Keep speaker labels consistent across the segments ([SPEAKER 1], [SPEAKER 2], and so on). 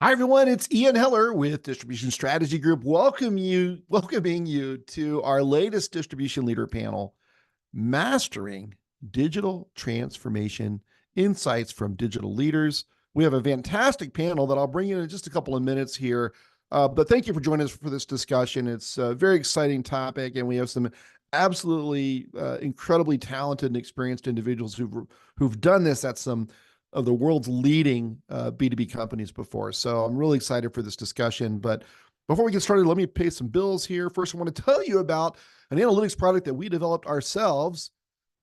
[SPEAKER 1] Hi everyone, it's Ian Heller with Distribution Strategy Group. Welcoming you to our latest distribution leader panel, Mastering Digital Transformation Insights from Digital Leaders. We have a fantastic panel that I'll bring you in just a couple of minutes here. But thank you for joining us for this discussion. It's a very exciting topic, and we have some absolutely incredibly talented and experienced individuals who've done this at some of the world's leading B2B companies before. So I'm really excited for this discussion. But before we get started, let me pay some bills here. First, I want to tell you about an analytics product that we developed ourselves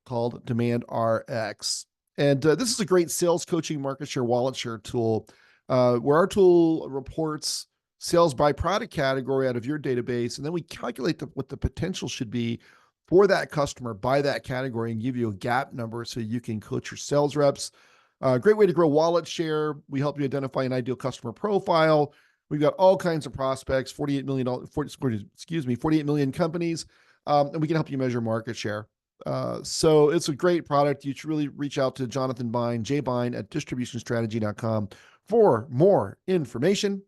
[SPEAKER 1] called Demand RX. And this is a great sales coaching market share wallet share tool where our tool reports sales by product category out of your database. And then we calculate what the potential should be for that customer by that category and give you a gap number so you can coach your sales reps. Great way to grow wallet share. We help you identify an ideal customer profile. We've got all kinds of prospects, 48 million, 48 million companies, and we can help you measure market share. So it's a great product. You should really reach out to Jonathan Bine, jbine at distributionstrategy.com for more information.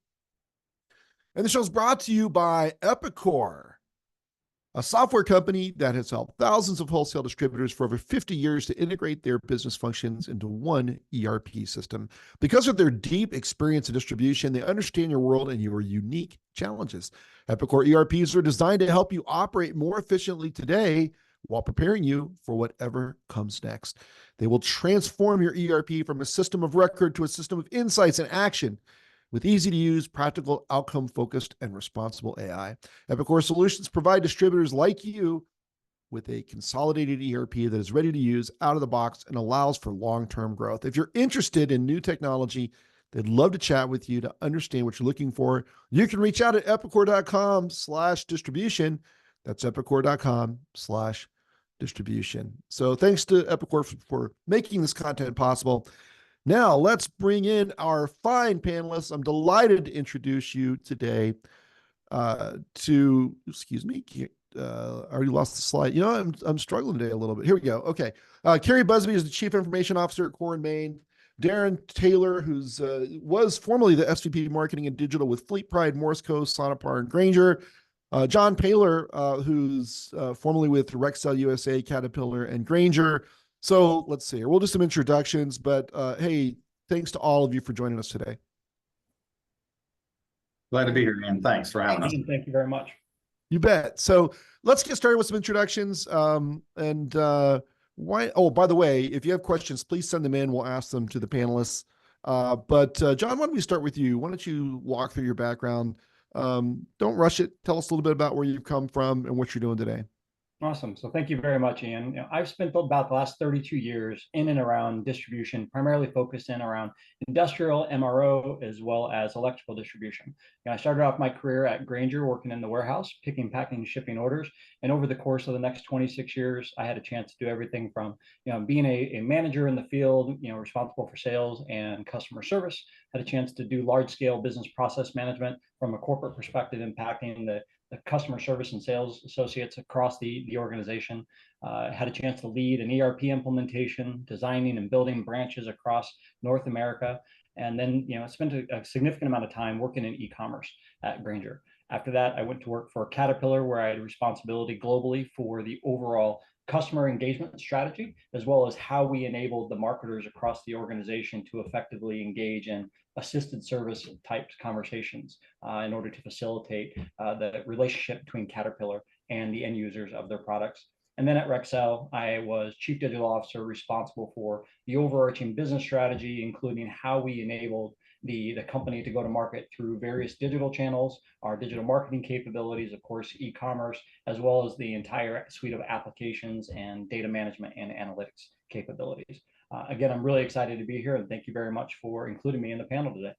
[SPEAKER 1] And the show is brought to you by Epicor, a software company that has helped thousands of wholesale distributors for over 50 years to integrate their business functions into one ERP system. Because of their deep experience in distribution, they understand your world and your unique challenges. Epicor ERPs are designed to help you operate more efficiently today while preparing you for whatever comes next. They will transform your ERP from a system of record to a system of insights and action with easy-to-use, practical, outcome-focused, and responsible AI. Epicor Solutions provide distributors like you with a consolidated ERP that is ready to use out of the box and allows for long-term growth. If you're interested in new technology, they'd love to chat with you to understand what you're looking for. You can reach out at epicor.com/distribution. That's epicor.com/distribution. So thanks to Epicor for making this content possible. Now, let's bring in our fine panelists. I'm delighted to introduce you today excuse me, I already lost the slide. I'm struggling today a little bit. Here we go. Okay. Carrie Busby is the Chief Information Officer at Core & Main. Darren Taylor, who's was formerly the SVP Marketing and Digital with Fleet Pride, Morsco, Sonopar, and Grainger. John Paler, who's formerly with Rexel USA, Caterpillar, and Grainger. So let's see here. We'll do some introductions, but hey, thanks to all of you for joining us today.
[SPEAKER 2] Glad to be here, man. Thanks for having us.
[SPEAKER 3] Thank you very much.
[SPEAKER 1] You bet. So let's get started with some introductions. Oh, by the way, if you have questions, please send them in. We'll ask them to the panelists. But John, why don't we start with you? Why don't you walk through your background? Don't rush it. Tell us a little bit about where you've come from and what you're doing today.
[SPEAKER 3] Awesome. So thank you very much, Ian. I've spent about the last 32 years in and around distribution, primarily focused in around industrial, MRO, as well as electrical distribution. I started off my career at Grainger, working in the warehouse, picking, packing, shipping orders. And over the course of the next 26 years, I had a chance to do everything from being a manager in the field, responsible for sales and customer service. Had a chance to do large-scale business process management from a corporate perspective, impacting the customer service and sales associates across the organization. Had a chance to lead an ERP implementation, designing and building branches across North America. And then, spent a significant amount of time working in e-commerce at Grainger. After that, I went to work for Caterpillar, where I had responsibility globally for the overall customer engagement strategy, as well as how we enabled the marketers across the organization to effectively engage in assisted service type conversations in order to facilitate the relationship between Caterpillar and the end users of their products. And then at Rexel, I was Chief Digital Officer, responsible for the overarching business strategy, including how we enabled the company to go to market through various digital channels, our digital marketing capabilities, of course, e-commerce, as well as the entire suite of applications and data management and analytics capabilities. Again, I'm really excited to be here, and thank you very much for including me in the panel today.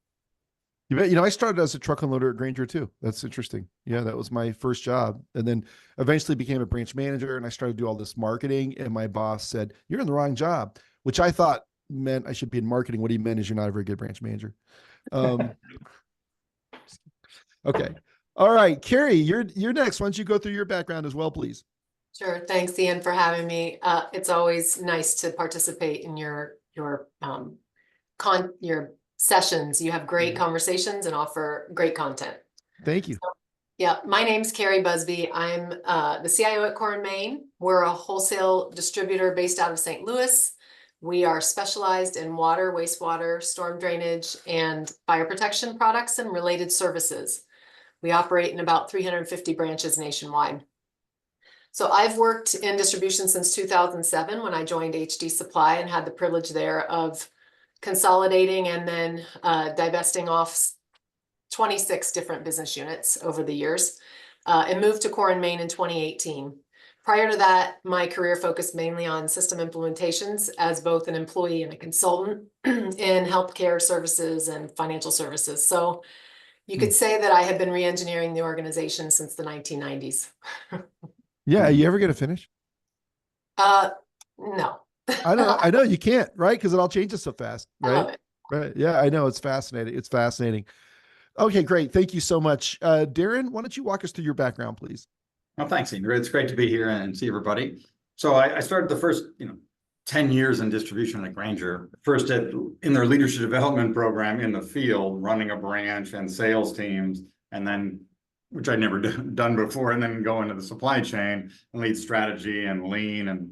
[SPEAKER 1] You bet. I started as a truck unloader at Grainger too. That's interesting. Yeah, that was my first job. And then eventually became a branch manager, and I started to do all this marketing. And my boss said, "You're in the wrong job," which I thought meant I should be in marketing. What he meant is you're not a very good branch manager. Okay. All right. Carrie, you're next. Why don't you go through your background as well, please?
[SPEAKER 4] Sure. Thanks, Ian, for having me. It's always nice to participate in your sessions. You have great conversations and offer great content.
[SPEAKER 1] Thank you.
[SPEAKER 4] Yeah, my name's Carrie Busby. I'm the CIO at Core & Main. We're a wholesale distributor based out of St. Louis. We are specialized in water, wastewater, storm drainage, and fire protection products and related services. We operate in about 350 branches nationwide. So I've worked in distribution since 2007 when I joined HD Supply and had the privilege there of consolidating and then divesting off 26 different business units over the years, and moved to Core & Main in 2018. Prior to that, my career focused mainly on system implementations as both an employee and a consultant in healthcare services and financial services. So you could say that I have been re-engineering the organization since the 1990s.
[SPEAKER 1] Yeah. Are you ever going to finish?
[SPEAKER 4] No.
[SPEAKER 1] I know you can't, right? Because it all changes so fast,
[SPEAKER 4] I
[SPEAKER 1] right?
[SPEAKER 4] love it.
[SPEAKER 1] Right. Yeah, I know. It's fascinating. It's fascinating. Okay, great. Thank you so much. Darren, why don't you walk us through your background, please?
[SPEAKER 2] Well, thanks, Ingrid. It's great to be here and see everybody. So I started the first, 10 years in distribution at Grainger, first in their leadership development program in the field, running a branch and sales teams, and then, which I'd never done before, and then go into the supply chain and lead strategy and lean and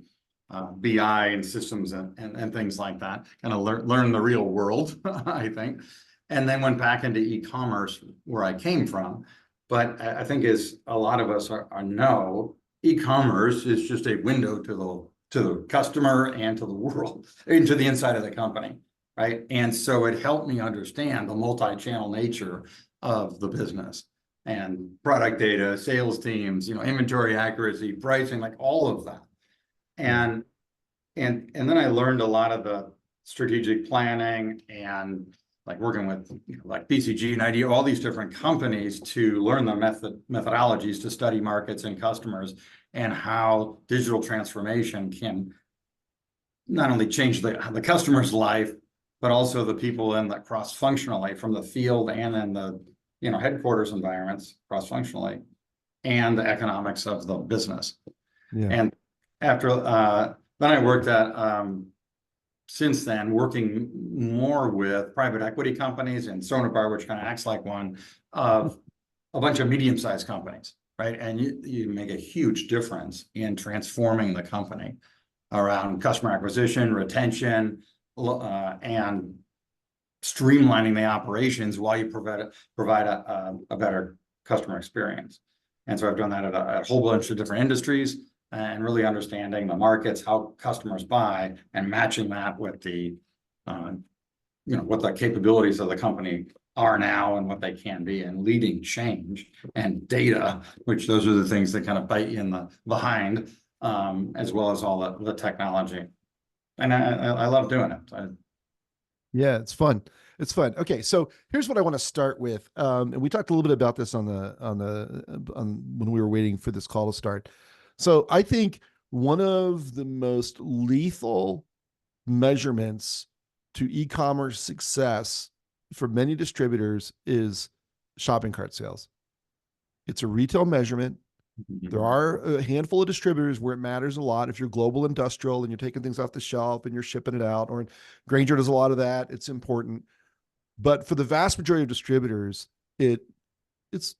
[SPEAKER 2] BI and systems and things like that, kind of learn the real world, I think. And then went back into e-commerce where I came from. But I think as a lot of us know, e-commerce is just a window to the customer and to the world, into the inside of the company, right? And so it helped me understand the multi-channel nature of the business and product data, sales teams, inventory accuracy, pricing, like all of that. And then I learned a lot of the strategic planning and like working with like BCG and IDEO, all these different companies to learn the methodologies to study markets and customers and how digital transformation can not only change the customer's life, but also the people in the cross-functionally from the field and in the headquarters environments cross-functionally and the economics of the business.
[SPEAKER 1] Yeah.
[SPEAKER 2] And after then I worked at since then, working more with private equity companies and Sonepar, which kind of acts like one of a bunch of medium-sized companies, right? And you make a huge difference in transforming the company around customer acquisition, retention, and streamlining the operations while you provide a better customer experience. And so I've done that at a whole bunch of different industries, and really understanding the markets, how customers buy, and matching that with the, what the capabilities of the company are now and what they can be, and leading change and data, which those are the things that kind of bite you in the behind, as well as all the technology. And I love doing it.
[SPEAKER 1] Yeah, it's fun. It's fun. Okay, so here's what I want to start with. And we talked a little bit about this on when we were waiting for this call to start. So I think one of the most lethal measurements to e-commerce success for many distributors is shopping cart sales. It's a retail measurement. There are a handful of distributors where it matters a lot. If you're global industrial and you're taking things off the shelf and you're shipping it out, or Grainger does a lot of that, it's important. But for the vast majority of distributors, it's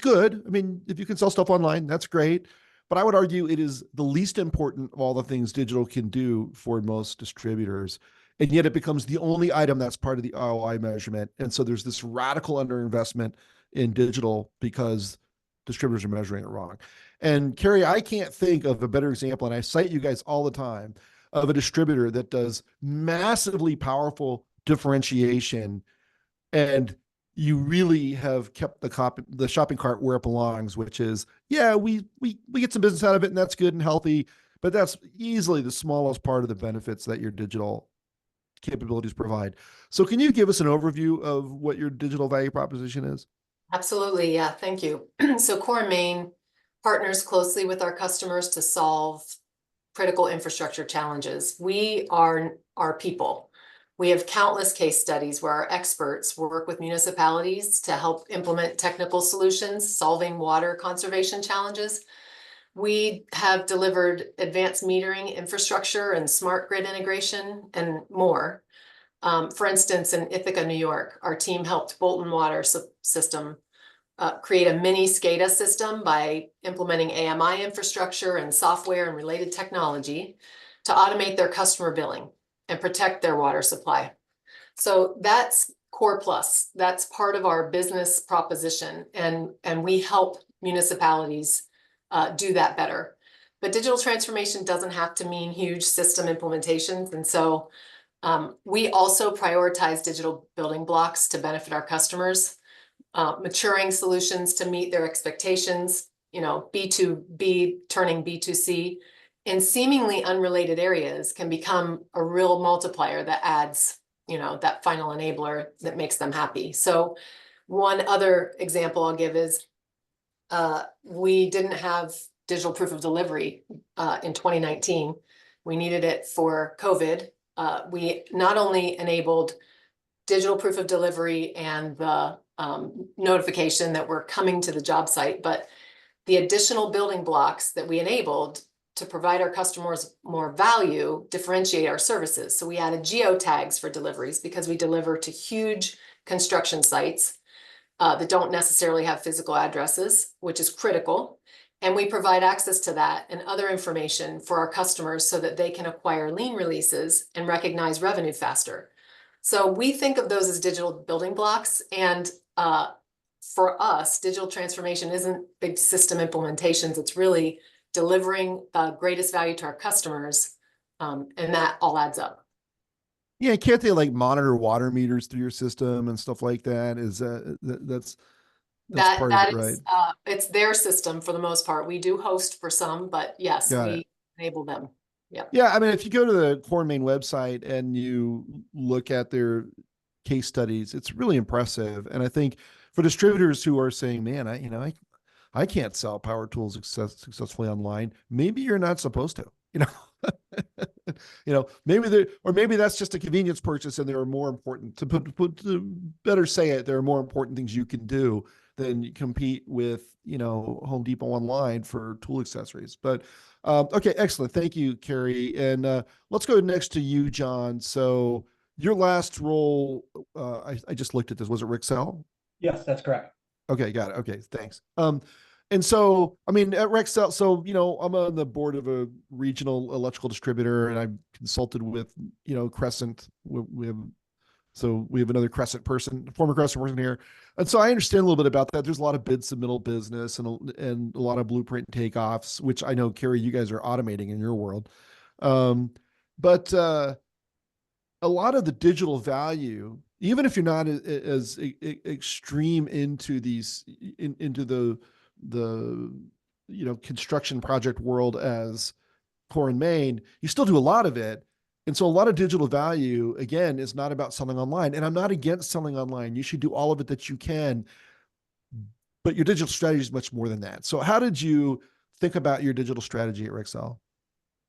[SPEAKER 1] good. I mean, if you can sell stuff online, that's great. But I would argue it is the least important of all the things digital can do for most distributors. And yet it becomes the only item that's part of the ROI measurement. And so there's this radical underinvestment in digital because distributors are measuring it wrong. And Carrie, I can't think of a better example, and I cite you guys all the time, of a distributor that does massively powerful differentiation, and you really have kept the shopping cart where it belongs, which is, yeah, we get some business out of it, and that's good and healthy, but that's easily the smallest part of the benefits that your digital capabilities provide. So can you give us an overview of what your digital value proposition is?
[SPEAKER 4] Absolutely. Yeah. Thank you. So Core & Main partners closely with our customers to solve critical infrastructure challenges. We are our people. We have countless case studies where our experts work with municipalities to help implement technical solutions, solving water conservation challenges. We have delivered advanced metering infrastructure and smart grid integration and more. For instance, in Ithaca, New York, our team helped Bolton Water System create a mini SCADA system by implementing AMI infrastructure and software and related technology to automate their customer billing and protect their water supply. So that's Core Plus. That's part of our business proposition, and we help municipalities do that better. But digital transformation doesn't have to mean huge system implementations, and so we also prioritize digital building blocks to benefit our customers, maturing solutions to meet their expectations, B2B turning B2C in seemingly unrelated areas can become a real multiplier that adds, that final enabler that makes them happy. So one other example I'll give is we didn't have digital proof of delivery in 2019. We needed it for COVID. We not only enabled digital proof of delivery and the notification that we're coming to the job site, but the additional building blocks that we enabled to provide our customers more value differentiate our services. So we added geotags for deliveries because we deliver to huge construction sites that don't necessarily have physical addresses, which is critical. And we provide access to that and other information for our customers so that they can acquire lien releases and recognize revenue faster. So we think of those as digital building blocks. And for us, digital transformation isn't big system implementations. It's really delivering the greatest value to our customers. And that all adds up.
[SPEAKER 1] Yeah, can't they like monitor water meters through your system and stuff like that? Is that's part of it, right?
[SPEAKER 4] It's their system for the most part. We do host for some, but yes, we enable them. Yeah.
[SPEAKER 1] Yeah. I mean, if you go to the Core & Main website and you look at their case studies, it's really impressive. And I think for distributors who are saying, man, I can't sell power tools successfully online. Maybe you're not supposed to, maybe that's just a convenience purchase and there are more important to better say it. There are more important things you can do than compete with, Home Depot online for tool accessories. But okay, excellent. Thank you, Carrie. And let's go next to you, John. So your last role, I just looked at this. Was it Rexel?
[SPEAKER 3] Yes, that's correct.
[SPEAKER 1] Okay, got it. Okay, thanks. And so, I mean, at Rexel, so, I'm on the board of a regional electrical distributor and I've consulted with, Crescent. We have another Crescent person, former Crescent person here. And so I understand a little bit about that. There's a lot of bid submittal business and a lot of blueprint takeoffs, which I know, Carrie, you guys are automating in your world. But a lot of the digital value, even if you're not as extreme into the construction project world as Core & Main, you still do a lot of it. And so a lot of digital value, again, is not about selling online. And I'm not against selling online. You should do all of it that you can, but your digital strategy is much more than that. So how did you think about your digital strategy at Rexel?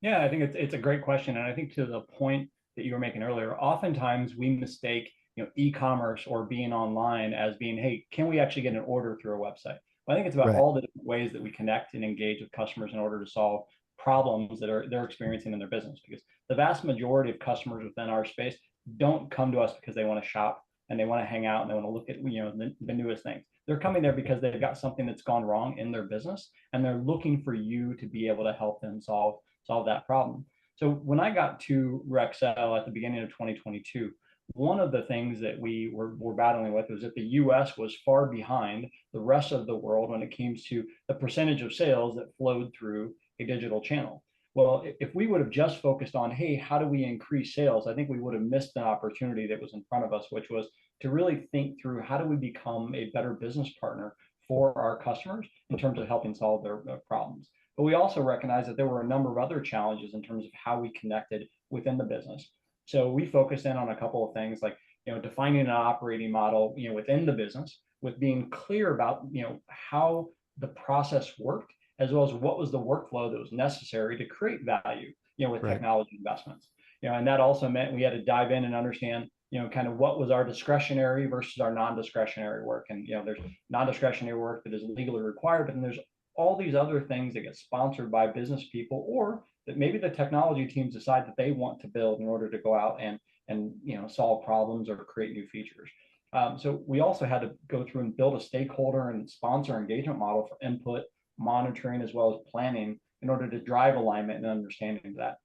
[SPEAKER 3] Yeah, I think it's a great question. And I think to the point that you were making earlier, oftentimes we mistake, e-commerce or being online as being, hey, can we actually get an order through a website? Well, I think it's about all the different ways that we connect and engage with customers in order to solve problems that they're experiencing in their business, because the vast majority of customers within our space don't come to us because they want to shop and they want to hang out and they want to look at the newest things. They're coming there because they've got something that's gone wrong in their business and they're looking for you to be able to help them solve that problem. So when I got to Rexel at the beginning of 2022, one of the things that we were battling with was that the US was far behind the rest of the world when it came to the percentage of sales that flowed through a digital channel. Well, if we would have just focused on, hey, how do we increase sales? I think we would have missed an opportunity that was in front of us, which was to really think through how do we become a better business partner for our customers in terms of helping solve their problems. But we also recognized that there were a number of other challenges in terms of how we connected within the business. So we focused in on a couple of things like, defining an operating model, within the business with being clear about, how the process worked, as well as what was the workflow that was necessary to create value, with technology investments. And that also meant we had to dive in and understand, kind of what was our discretionary versus our non-discretionary work. And, there's non-discretionary work that is legally required, but then there's all these other things that get sponsored by business people, or that maybe the technology teams decide that they want to build in order to go out and and solve problems or create new features. So we also had to go through and build a stakeholder and sponsor engagement model for input, monitoring, as well as planning in order to drive alignment and understanding of that.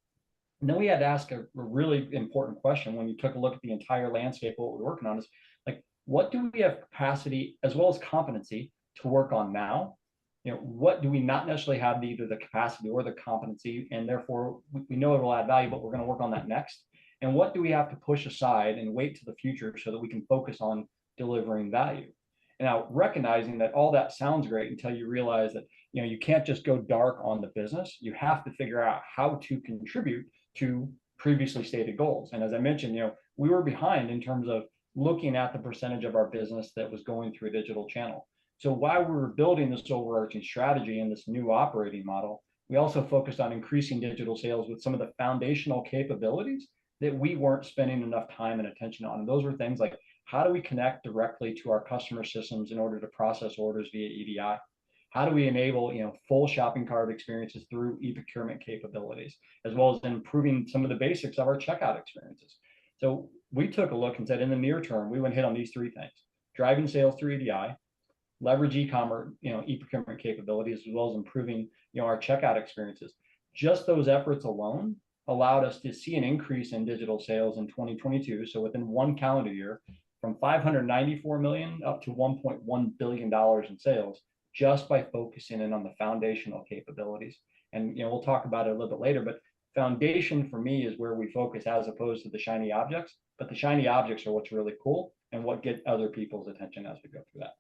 [SPEAKER 3] And then we had to ask a really important question when you took a look at the entire landscape of what we're working on is like, what do we have capacity as well as competency to work on now? What do we not necessarily have either the capacity or the competency, and therefore we know it will add value, but we're going to work on that next. And what do we have to push aside and wait to the future so that we can focus on delivering value? And now recognizing that all that sounds great until you realize that you can't just go dark on the business. You have to figure out how to contribute to previously stated goals. And as I mentioned, we were behind in terms of looking at the percentage of our business that was going through a digital channel. So while we were building this overarching strategy and this new operating model, we also focused on increasing digital sales with some of the foundational capabilities that we weren't spending enough time and attention on. And those were things like, how do we connect directly to our customer systems in order to process orders via EDI? How do we enable full shopping cart experiences through e-procurement capabilities, as well as improving some of the basics of our checkout experiences? So we took a look and said, in the near term, we went hit on these three things: driving sales through EDI, leverage e-commerce, e-procurement capabilities, as well as improving our checkout experiences. Just those efforts alone allowed us to see an increase in digital sales in 2022. So within one calendar year, from 594 million up to 1.1 billion dollars in sales, just by focusing in on the foundational capabilities. And we'll talk about it a little bit later, but foundation for me is where we focus as opposed to the shiny objects. But the shiny objects are what's really cool and what get other people's attention as we go through that.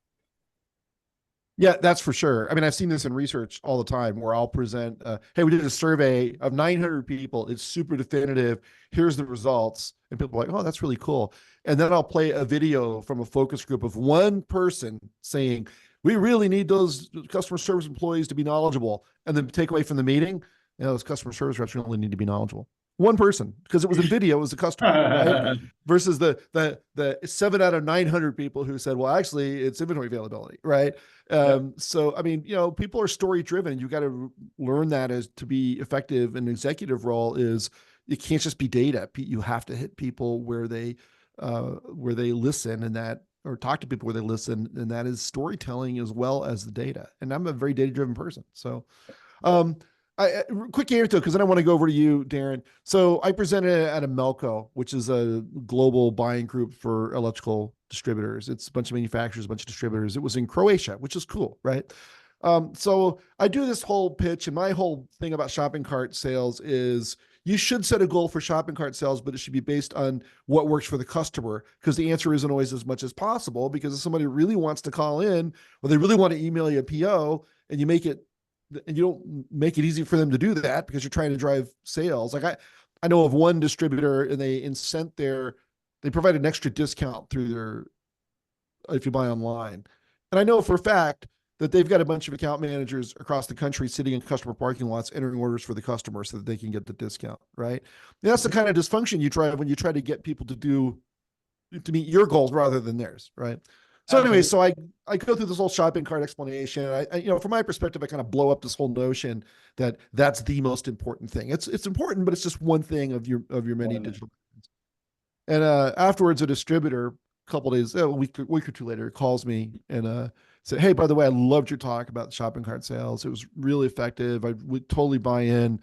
[SPEAKER 1] Yeah, that's for sure. I mean, I've seen this in research all the time where I'll present, hey, we did a survey of 900 people. It's super definitive. Here's the results. And people are like, oh, that's really cool. And then I'll play a video from a focus group of one person saying, we really need those customer service employees to be knowledgeable. And then take away from the meeting, those customer service reps really need to be knowledgeable. One person, because it was a video, it was a customer, right? Versus the 7 out of 900 people who said, well, actually it's inventory availability, right? So, I mean, people are story driven. You got to learn that as to be effective. An executive role is, it can't just be data. You have to hit people where they listen, and that, or talk to people where they listen. And that is storytelling as well as the data. And I'm a very data driven person. So, quick anecdote, because then I want to go over to you, Darren. So I presented at a Melco, which is a global buying group for electrical distributors. It's a bunch of manufacturers, a bunch of distributors. It was in Croatia, which is cool, right? So I do this whole pitch, and my whole thing about shopping cart sales is you should set a goal for shopping cart sales, but it should be based on what works for the customer, because the answer isn't always as much as possible. Because if somebody really wants to call in, or they really want to email you a PO, and you don't make it easy for them to do that because you're trying to drive sales. Like I know of one distributor, and they provide an extra discount through if you buy online. And I know for a fact that they've got a bunch of account managers across the country sitting in customer parking lots, entering orders for the customer so that they can get the discount, right? And that's the kind of dysfunction you try when you try to get people to meet your goals rather than theirs, right? So anyway, so I go through this whole shopping cart explanation. I from my perspective, I kind of blow up this whole notion that that's the most important thing. It's important, but it's just one thing of your many digital. And afterwards, a distributor, a couple days, a week or two later, calls me and said, "Hey, by the way, I loved your talk about shopping cart sales. It was really effective. I would totally buy in.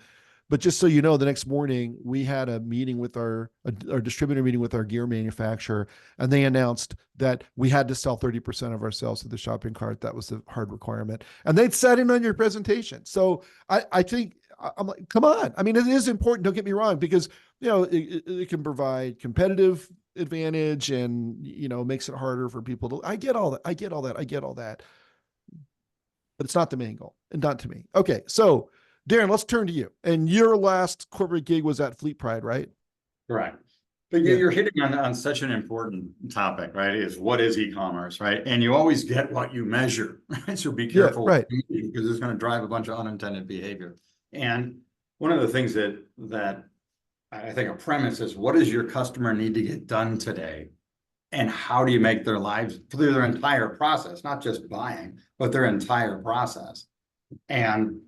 [SPEAKER 1] But just so you know, the next morning we had a meeting with our distributor meeting with our gear manufacturer, and they announced that we had to sell 30% of our sales to the shopping cart. That was the hard requirement, and they'd sat in on your presentation. So I think I'm like, come on. I mean, it is important. Don't get me wrong, because it can provide competitive advantage and makes it harder for people to. I get all that. But it's not the main goal, and not to me. Okay, so Darren, let's turn to you. And your last corporate gig was at Fleet Pride, right?
[SPEAKER 2] Correct. But you're hitting on such an important topic, right? Is what is e-commerce, right? And you always get what you measure, right? So be careful,
[SPEAKER 1] right?
[SPEAKER 2] Because it's going to drive a bunch of unintended behavior. And one of the things that I think a premise is, what does your customer need to get done today? And how do you make their lives through their entire process, not just buying, but their entire process? And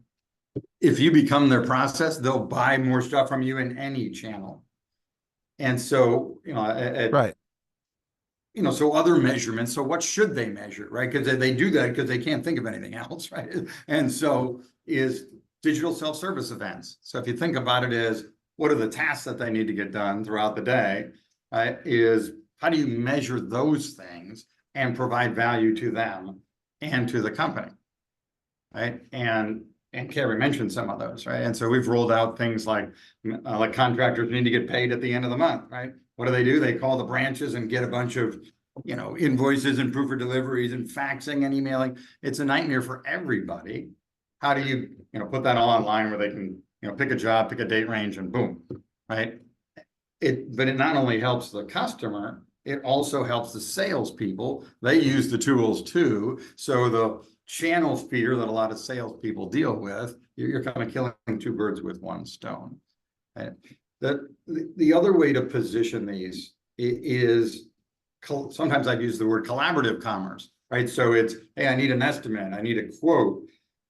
[SPEAKER 2] if you become their process, they'll buy more stuff from you in any channel. And so,
[SPEAKER 1] Right.
[SPEAKER 2] So other measurements, so what should they measure, right? Because they do that because they can't think of anything else, right? And so is digital self-service events. So if you think about it as what are the tasks that they need to get done throughout the day, right? Is how do you measure those things and provide value to them and to the company, right? And Carrie mentioned some of those, right? And so we've rolled out things like contractors need to get paid at the end of the month, right? What do? They call the branches and get a bunch of, invoices and proof of deliveries and faxing and emailing. It's a nightmare for everybody. How do you, put that all online where they can, pick a job, pick a date range and boom, right? But it not only helps the customer, it also helps the salespeople. They use the tools too. So the channel fear that a lot of salespeople deal with, you're kind of killing two birds with one stone. Right? The other way to position these is sometimes I've used the word collaborative commerce, right? So it's, hey, I need an estimate, I need a quote,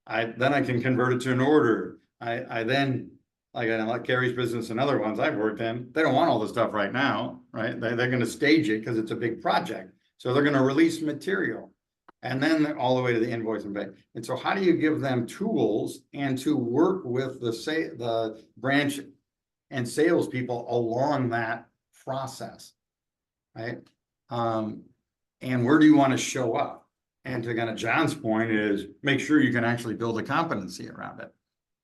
[SPEAKER 2] then I can convert it to an order. I then, like Carrie's business and other ones I've worked in, they don't want all the stuff right now, right? They're going to stage it because it's a big project. So they're going to release material and then all the way to the invoice and pay. And so how do you give them tools and to work with the branch and salespeople along that process, right? And where do you want to show up? And to kind of John's point is make sure you can actually build a competency around it,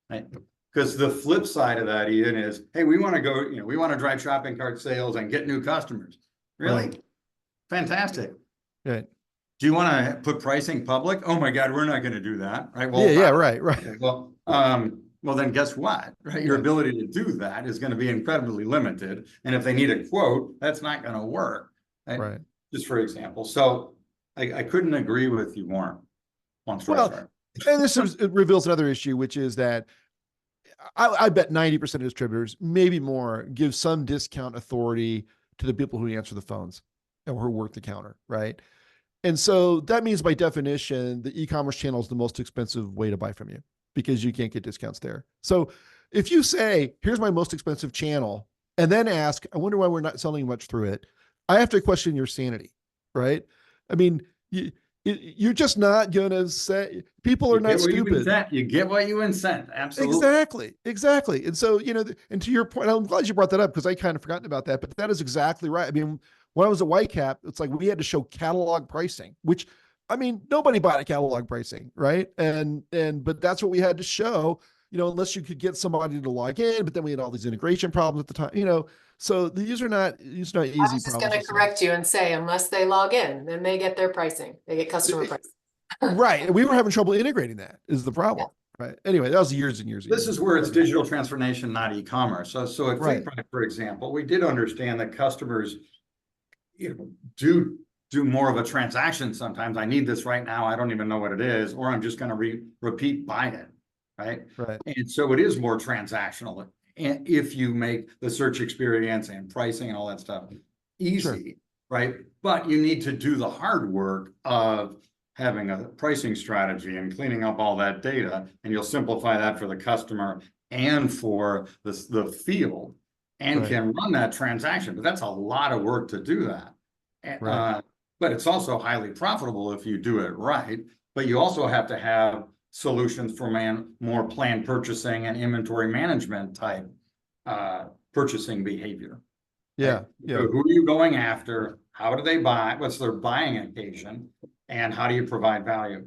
[SPEAKER 2] right? Because the flip side of that, Ian, is, hey, we want to go, we want to drive shopping cart sales and get new customers. Really?
[SPEAKER 1] Right.
[SPEAKER 2] Fantastic.
[SPEAKER 1] Right.
[SPEAKER 2] Do you want to put pricing public? Oh my God, we're not going to do that, right? Well,
[SPEAKER 1] Yeah, right.
[SPEAKER 2] Well, then guess what, right? Your ability to do that is going to be incredibly limited. And if they need a quote, that's not going to work.
[SPEAKER 1] Right.
[SPEAKER 2] Just for example. So I couldn't agree with you more.
[SPEAKER 1] And it reveals another issue, which is that I bet 90% of distributors, maybe more, give some discount authority to the people who answer the phones and who work the counter, right? And so that means by definition, the e-commerce channel is the most expensive way to buy from you because you can't get discounts there. So if you say, here's my most expensive channel, and then ask, I wonder why we're not selling much through it, I have to question your sanity, right? I mean, you're just not going to say, people are not stupid.
[SPEAKER 2] You get what you incent. Absolutely.
[SPEAKER 1] Exactly. And so, and to your point, I'm glad you brought that up because I kind of forgotten about that, but that is exactly right. I mean, when I was at Whitecap, it's like we had to show catalog pricing, which, I mean, nobody bought a catalog pricing, right? But that's what we had to show, unless you could get somebody to log in, but then we had all these integration problems at the time, so these are not easy. I
[SPEAKER 4] was just going to correct you and say, unless they log in, then they get their pricing. They get customer pricing.
[SPEAKER 1] Right. And we were having trouble integrating that is the problem. Yeah. Right. Anyway, that was years and years.
[SPEAKER 2] This is where it's digital transformation, not e-commerce. So at FleetPrime, for example, we did understand that customers, do more of a transaction sometimes. I need this right now. I don't even know what it is, or I'm just going to repeat buying it. Right. And so it is more transactional. And if you make the search experience and pricing and all that stuff easy, right? But you need to do the hard work of having a pricing strategy and cleaning up all that data, and you'll simplify that for the customer and for the field, and can run that transaction. But that's a lot of work to do that. But it's also highly profitable if you do it right. But you also have to have solutions for more planned purchasing and inventory management type purchasing behavior.
[SPEAKER 1] Yeah.
[SPEAKER 2] So who are you going after? How do they buy? What's their buying occasion? And how do you provide value?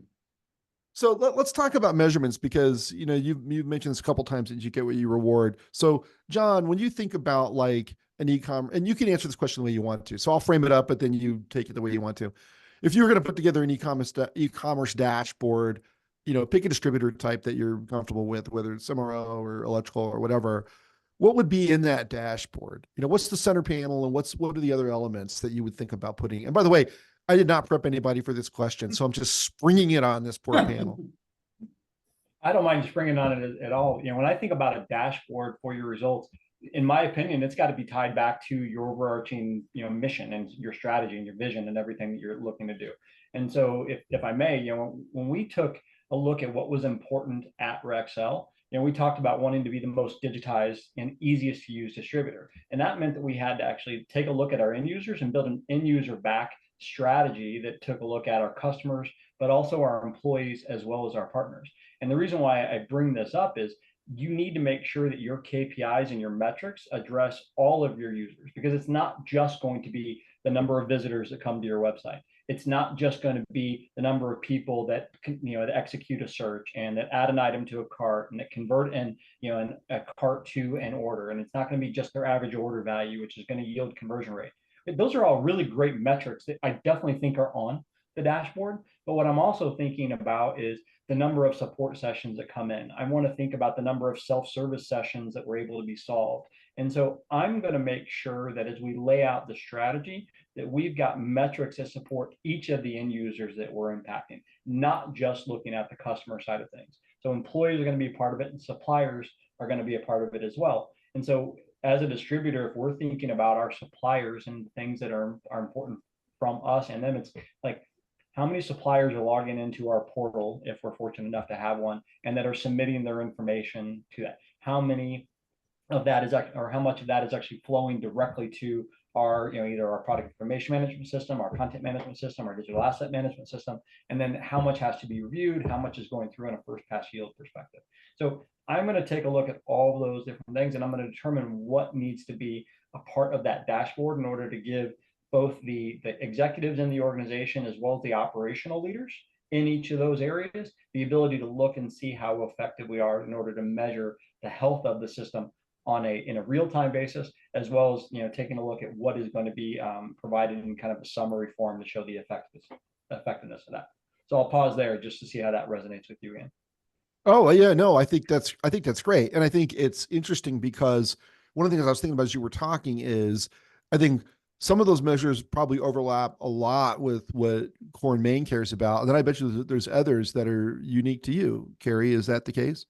[SPEAKER 1] So let's talk about measurements because, you've mentioned this a couple of times that you get what you reward. So John, when you think about like an e-commerce, and you can answer this question the way you want to, so I'll frame it up, but then you take it the way you want to. If you were going to put together an e-commerce dashboard, pick a distributor type that you're comfortable with, whether it's MRO or electrical or whatever, what would be in that dashboard? What's the center panel and what are the other elements that you would think about putting? And by the way, I did not prep anybody for this question, so I'm just springing it on this poor panel.
[SPEAKER 3] I don't mind springing on it at all. When I think about a dashboard for your results, in my opinion, it's got to be tied back to your overarching, mission and your strategy and your vision and everything that you're looking to do. And so if I may, when we took a look at what was important at Rexel, we talked about wanting to be the most digitized and easiest to use distributor. And that meant that we had to actually take a look at our end users and build an end user back strategy that took a look at our customers, but also our employees as well as our partners. And the reason why I bring this up is you need to make sure that your KPIs and your metrics address all of your users, because it's not just going to be the number of visitors that come to your website. It's not just going to be the number of people that that execute a search and that add an item to a cart and that convert a cart to an order. And it's not going to be just their average order value, which is going to yield conversion rate. Those are all really great metrics that I definitely think are on the dashboard. But what I'm also thinking about is the number of support sessions that come in. I want to think about the number of self-service sessions that were able to be solved. And so I'm going to make sure that as we lay out the strategy, that we've got metrics that support each of the end users that we're impacting, not just looking at the customer side of things. So employees are going to be a part of it, and suppliers are going to be a part of it as well. And so as a distributor, if we're thinking about our suppliers and things that are important from us and them, it's like, how many suppliers are logging into our portal, if we're fortunate enough to have one, and that are submitting their information to that? How many of that is, or how much of that is actually flowing directly to our, either our product information management system, our content management system, our digital asset management system, and then how much has to be reviewed, how much is going through in a first pass yield perspective. So I'm going to take a look at all of those different things, and I'm going to determine what needs to be a part of that dashboard in order to give both the executives in the organization as well as the operational leaders in each of those areas the ability to look and see how effective we are in order to measure the health of the system in a real-time basis, as well as taking a look at what is going to be provided in kind of a summary form to show the effectiveness of that. So I'll pause there just to see how that resonates with you, Ian.
[SPEAKER 1] Oh yeah, no, I think that's great. And I think it's interesting because one of the things I was thinking about as you were talking is I think some of those measures probably overlap a lot with what Core & Main cares about. And then I bet you there's others that are unique to you. Carrie, is that the case?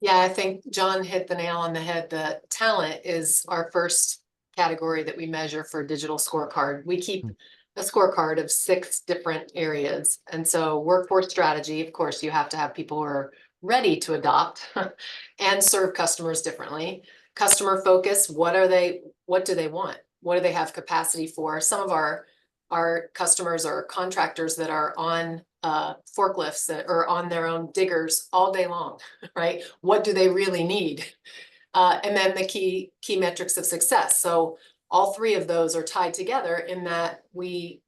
[SPEAKER 4] Yeah, I think John hit the nail on the head. The talent is our first category that we measure for digital scorecard. We keep a scorecard of 6 different areas. And so workforce strategy, of course, you have to have people who are ready to adopt and serve customers differently. Customer focus, what do they want? What do they have capacity for? Some of our customers are contractors that are on forklifts that are on their own diggers all day long, right? What do they really need? And then the key metrics of success. So all 3 of those are tied together in that we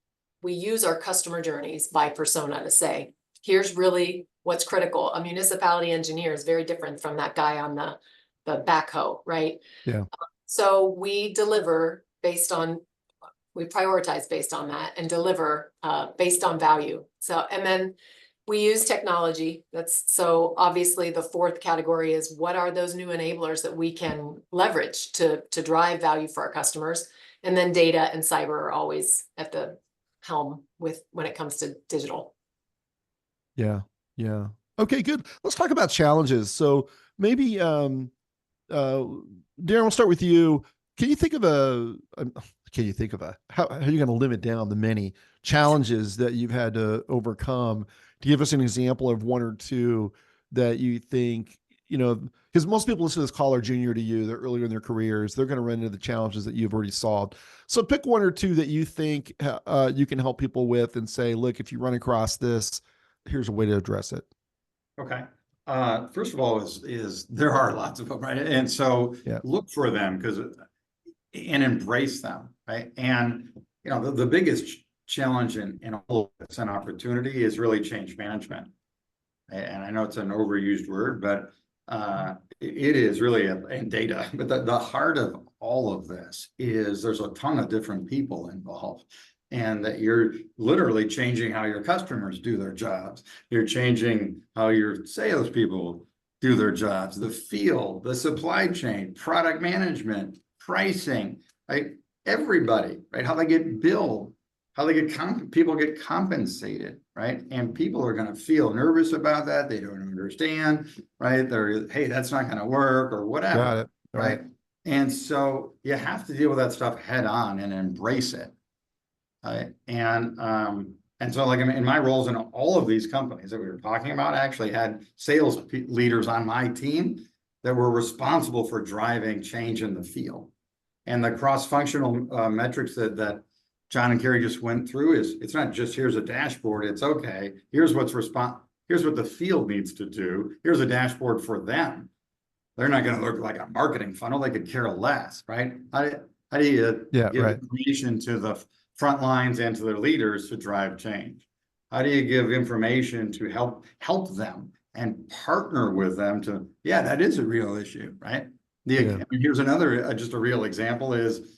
[SPEAKER 4] use our customer journeys by persona to say, here's really what's critical. A municipality engineer is very different from that guy on the backhoe, right?
[SPEAKER 1] Yeah.
[SPEAKER 4] So we prioritize based on that and deliver based on value. So, and then we use technology. So obviously the 4th category is what are those new enablers that we can leverage to drive value for our customers? And then data and cyber are always at the helm when it comes to digital.
[SPEAKER 1] Yeah. Yeah. Okay, good. Let's talk about challenges. So maybe, Darren, we'll start with you. Can you think of how are you going to limit down the many challenges that you've had to overcome? To give us an example of 1 or 2 that you think, because most people listen to this call are junior to you, they're earlier in their careers, they're going to run into the challenges that you've already solved. So pick 1 or 2 that you think you can help people with and say, look, if you run across this, here's a way to address it.
[SPEAKER 2] Okay. First of all, is there are lots of them, right? And so look for them and embrace them, right? And the biggest challenge in all of this and opportunity is really change management. And I know it's an overused word, but it is really in data. But the heart of all of this is there's a ton of different people involved, and that you're literally changing how your customers do their jobs. You're changing how your salespeople do their jobs, the field, the supply chain, product management, pricing, right? Everybody, right? How they get billed, how they get people get compensated, right? And people are going to feel nervous about that. They don't understand, right? Hey, that's not going to work or whatever.
[SPEAKER 1] Got it.
[SPEAKER 2] Right. And so you have to deal with that stuff head on and embrace it. Right. And so like in my roles in all of these companies that we were talking about, I actually had sales leaders on my team that were responsible for driving change in the field. And the cross-functional metrics that John and Carrie just went through it's not just here's a dashboard, it's okay, here's what the field needs to do, here's a dashboard for them. They're not going to look like a marketing funnel, they could care less, right? How do you give information to the front lines and to their leaders to drive change? How do you give information to help them and partner with them to, yeah, that is a real issue, right? Here's another, just a real example is,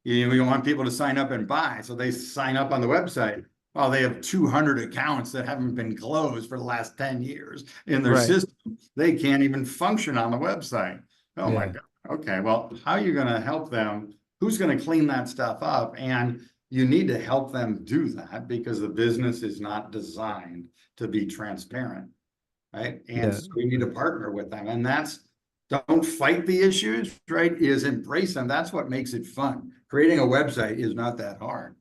[SPEAKER 2] we want people to sign up and buy. So they sign up on the website. Well, they have 200 accounts that haven't been closed for the last 10 years in their system. They can't even function on the website. Oh my God. Okay, well, how are you going to help them? Who's going to clean that stuff up? And you need to help them do that because the business is not designed to be transparent, right? And so we need to partner with them. And don't fight the issues, right? Is embrace them. That's what makes it fun. Creating a website is not that hard.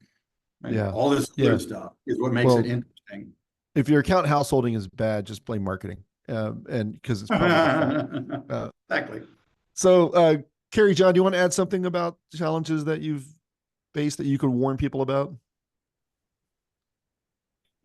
[SPEAKER 2] Right? Yeah. All this other stuff is what makes it interesting.
[SPEAKER 1] If your account householding is bad, just blame marketing. And because it's probably
[SPEAKER 2] exactly.
[SPEAKER 1] So Carrie, John, do you want to add something about challenges that you've faced that you could warn people about?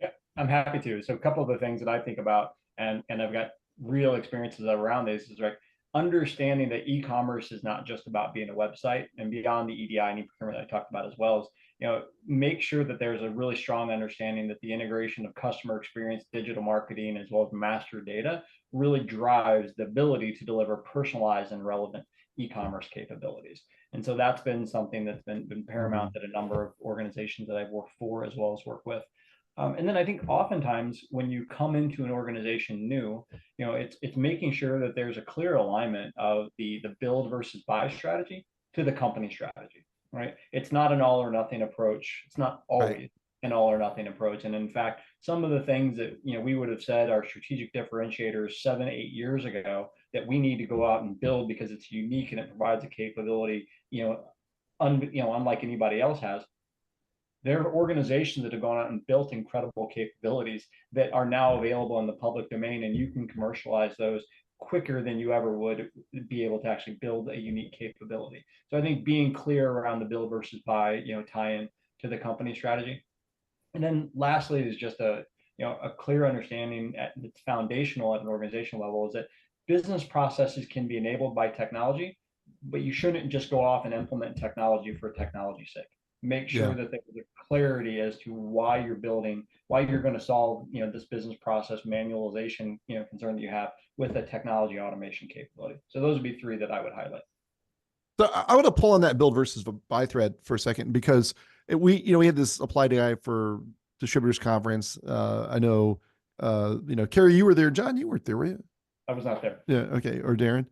[SPEAKER 3] Yeah, I'm happy to. So a couple of the things that I think about, and I've got real experiences around this, is right. Understanding that e-commerce is not just about being a website, and beyond the EDI and e-procurement that I talked about as well, is make sure that there's a really strong understanding that the integration of customer experience, digital marketing, as well as master data really drives the ability to deliver personalized and relevant e-commerce capabilities. And so that's been something that's been paramount at a number of organizations that I've worked for as well as worked with. And then I think oftentimes when you come into an organization new, it's making sure that there's a clear alignment of the build versus buy strategy to the company strategy, right? It's not an all or nothing approach. It's not always an all or nothing approach. And in fact, some of the things that we would have said are strategic differentiators 7, 8 years ago that we need to go out and build because it's unique and it provides a capability, unlike anybody else has. There are organizations that have gone out and built incredible capabilities that are now available in the public domain, and you can commercialize those quicker than you ever would be able to actually build a unique capability. So I think being clear around the build versus buy, tie in to the company strategy. And then lastly is just a clear understanding that's foundational at an organizational level is that business processes can be enabled by technology, but you shouldn't just go off and implement technology for technology's sake. Make sure that there's a clarity as to why you're building, why you're going to solve, this business process manualization, concern that you have with a technology automation capability. So those would be 3 that I would highlight.
[SPEAKER 1] So I want to pull on that build versus buy thread for a second, because we had this Applied AI for Distributors Conference. I know, Carrie, you were there. John, you weren't there, were you?
[SPEAKER 3] I was not there.
[SPEAKER 1] Yeah. Okay. Or Darren.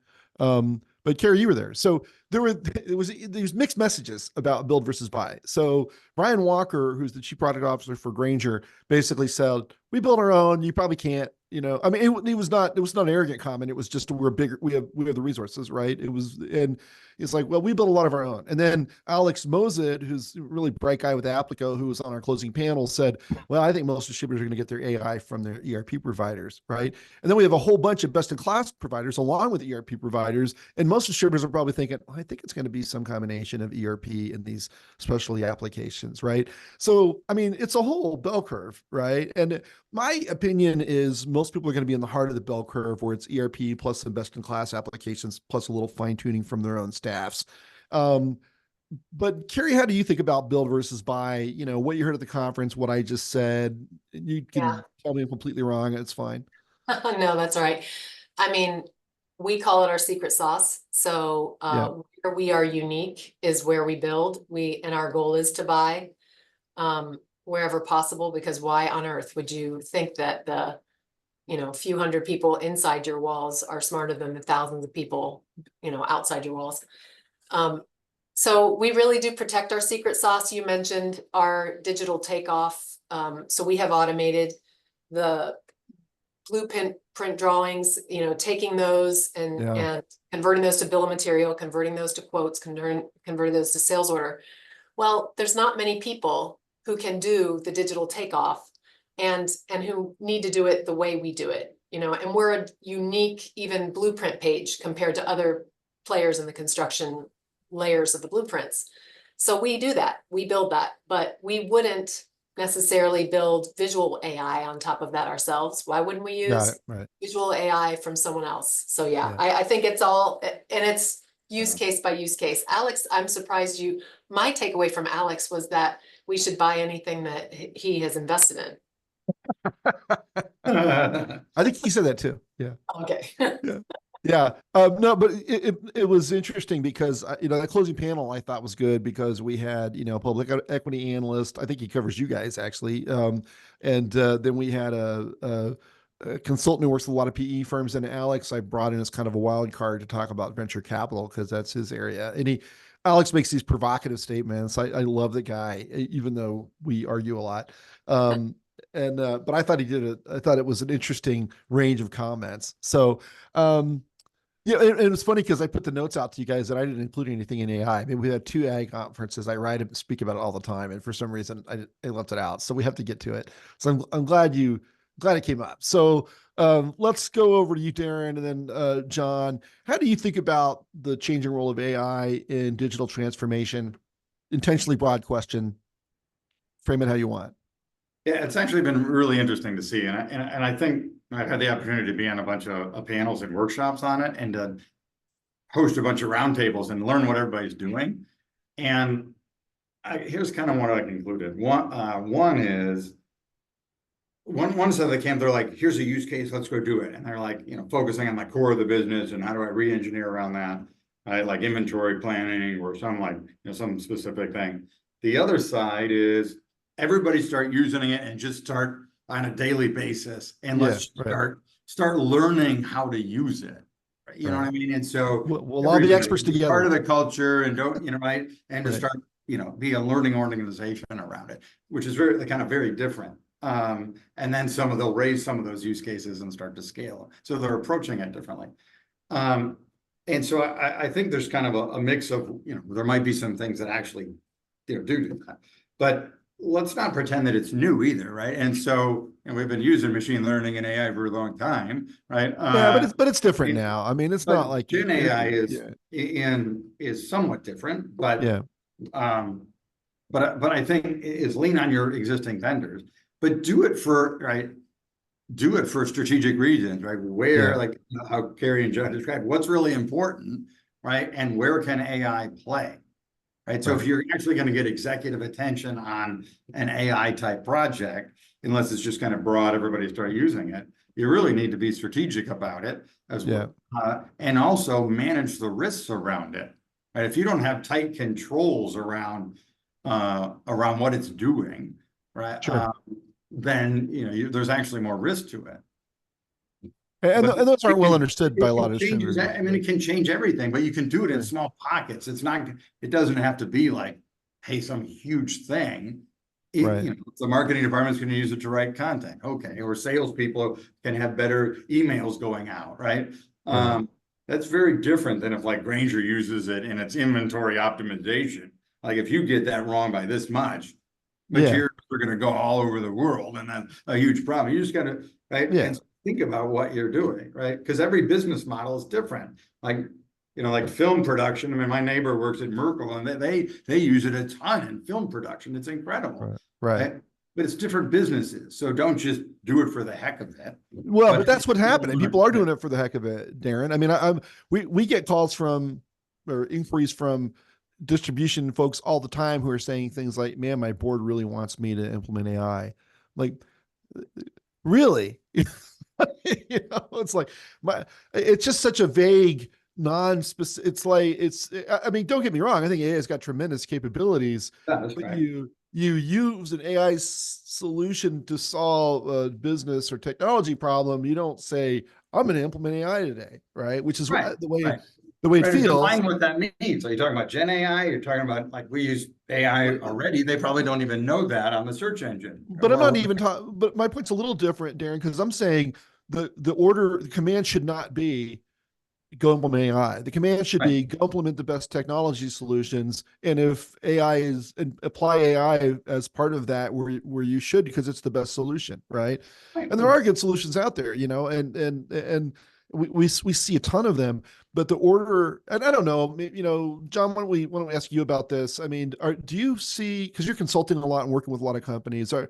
[SPEAKER 1] But Carrie, you were there. So there's mixed messages about build versus buy. So Brian Walker, who's the chief product officer for Grainger, basically said, we build our own, you probably can't, I mean, it was not an arrogant comment. It was just, we're bigger. We have the resources, right? And it's like, well, we built a lot of our own. And then Alex Mozet, who's a really bright guy with Applico, who was on our closing panel, said, well, I think most distributors are going to get their AI from their ERP providers, right? And then we have a whole bunch of best-in-class providers along with ERP providers. And most distributors are probably thinking, oh, I think it's going to be some combination of ERP and these specialty applications, right? So, I mean, it's a whole bell curve, right? And my opinion is most people are going to be in the heart of the bell curve where it's ERP plus some best-in-class applications plus a little fine-tuning from their own staffs. But Carrie, how do you think about build versus buy? What you heard at the conference, what I just said. You can tell me I'm completely wrong. It's fine.
[SPEAKER 4] No, that's all right. I mean, we call it our secret sauce. So where we are unique is where we build. And our goal is to buy wherever possible, because why on earth would you think that the few hundred people inside your walls are smarter than the thousands of people outside your walls? So we really do protect our secret sauce. You mentioned our digital takeoff. So we have automated the blueprint drawings, taking those and converting those to bill of material, converting those to quotes, converting those to sales order. Well, there's not many people who can do the digital takeoff and who need to do it the way we do it. and we're a unique even blueprint page compared to other players in the construction layers of the blueprints. So we do that, we build that, but we wouldn't necessarily build visual AI on top of that ourselves. Why wouldn't we
[SPEAKER 1] Got
[SPEAKER 4] use
[SPEAKER 1] it. Right.
[SPEAKER 4] visual AI from someone else? So yeah,
[SPEAKER 1] Yeah.
[SPEAKER 4] I think it's all, and it's use case by use case. Alex, I'm surprised my takeaway from Alex was that we should buy anything that he has invested in.
[SPEAKER 1] I think he said that too. Yeah.
[SPEAKER 4] Okay.
[SPEAKER 1] Yeah. Yeah. No, but it was interesting because, that closing panel I thought was good because we had, public equity analyst. I think he covers you guys actually. And then we had a consultant who works with a lot of PE firms, and Alex, I brought in as kind of a wild card to talk about venture capital because that's his area. And Alex makes these provocative statements. I love the guy, even though we argue a lot. But I thought I thought it was an interesting range of comments. So, yeah, and it was funny because I put the notes out to you guys that I didn't include anything in AI. I mean, we had 2 AI conferences. I write and speak about it all the time, and for some reason, I left it out. So we have to get to it. So I'm glad it came up. So let's go over to you, Darren, and then John. How do you think about the changing role of AI in digital transformation? Intentionally broad question. Frame it how you want.
[SPEAKER 2] Yeah, it's actually been really interesting to see, and I think I've had the opportunity to be on a bunch of panels and workshops on it, and to host a bunch of roundtables and learn what everybody's doing. And here's kind of what I concluded. One is one side of the camp, they're like, here's a use case, let's go do it, and they're like, focusing on the core of the business and how do I re-engineer around that, right? Like inventory planning or some some specific thing. The other side is everybody start using it and just start on a daily basis, and let's start learning how to use it. Right? You know what I mean? And so
[SPEAKER 1] we'll all be experts together.
[SPEAKER 2] Part of the culture, and don't right, and to start be a learning organization around it, which is very different. And then they'll raise some of those use cases and start to scale. So they're approaching it differently. And so I think there's kind of a mix of there might be some things that actually do that, but let's not pretend that it's new either, right? And so, we've been using machine learning and AI for a long time, right?
[SPEAKER 1] Yeah, but it's different now. I mean, it's not like
[SPEAKER 2] Gen AI is somewhat different, but but I think is lean on your existing vendors, but do it for strategic reasons, right? Where like how Carrie and John described, what's really important, right? And where can AI play? Right. So if you're actually going to get executive attention on an AI type project, unless it's just kind of broad, everybody start using it, you really need to be strategic about it as well. And also manage the risks around it. Right. If you don't have tight controls around what it's doing, right, then there's actually more risk to it.
[SPEAKER 1] And those aren't well understood by a lot of distributors.
[SPEAKER 2] I mean, it can change everything, but you can do it in small pockets. It doesn't have to be like, hey, some huge thing. The marketing department's going to use it to write content. Okay. Or salespeople can have better emails going out, right? That's very different than if like Grainger uses it in its inventory optimization. Like if you get that wrong by this much, materials are going to go all over the world, and that's a huge problem. You just got to, right? Yeah. And think about what you're doing, right? Because every business model is different. Like, like film production. I mean, my neighbor works at Merkle, and they use it a ton in film production. It's incredible, right? But it's different businesses, so don't just do it for the heck of it.
[SPEAKER 1] Well, but that's what happened, and people are doing it for the heck of it, Darren. I mean, we get calls or inquiries from distribution folks all the time who are saying things like, "Man, my board really wants me to implement AI." Like, really? It's like it's just such a vague, non-specific. I mean, don't get me wrong. I think AI has got tremendous capabilities, but you use an AI solution to solve a business or technology problem. You don't say, "I'm going to implement AI today," right? Which is the way it feels.
[SPEAKER 2] Define what that means. Are you talking about Gen AI? You're talking about like we use AI already. They probably don't even know that on the search engine.
[SPEAKER 1] But I'm not even talking. But my point's a little different, Darren, because I'm saying the command should not be go implement AI. The command should
[SPEAKER 2] Right.
[SPEAKER 1] be go implement the best technology solutions. And if AI is, and apply AI as part of that where you should, because it's the best solution, right?
[SPEAKER 2] Right.
[SPEAKER 1] And there are good solutions out there, and we see a ton of them, but the order, and I don't know, John, why don't we ask you about this? I mean, do you see, because you're consulting a lot and working with a lot of companies, are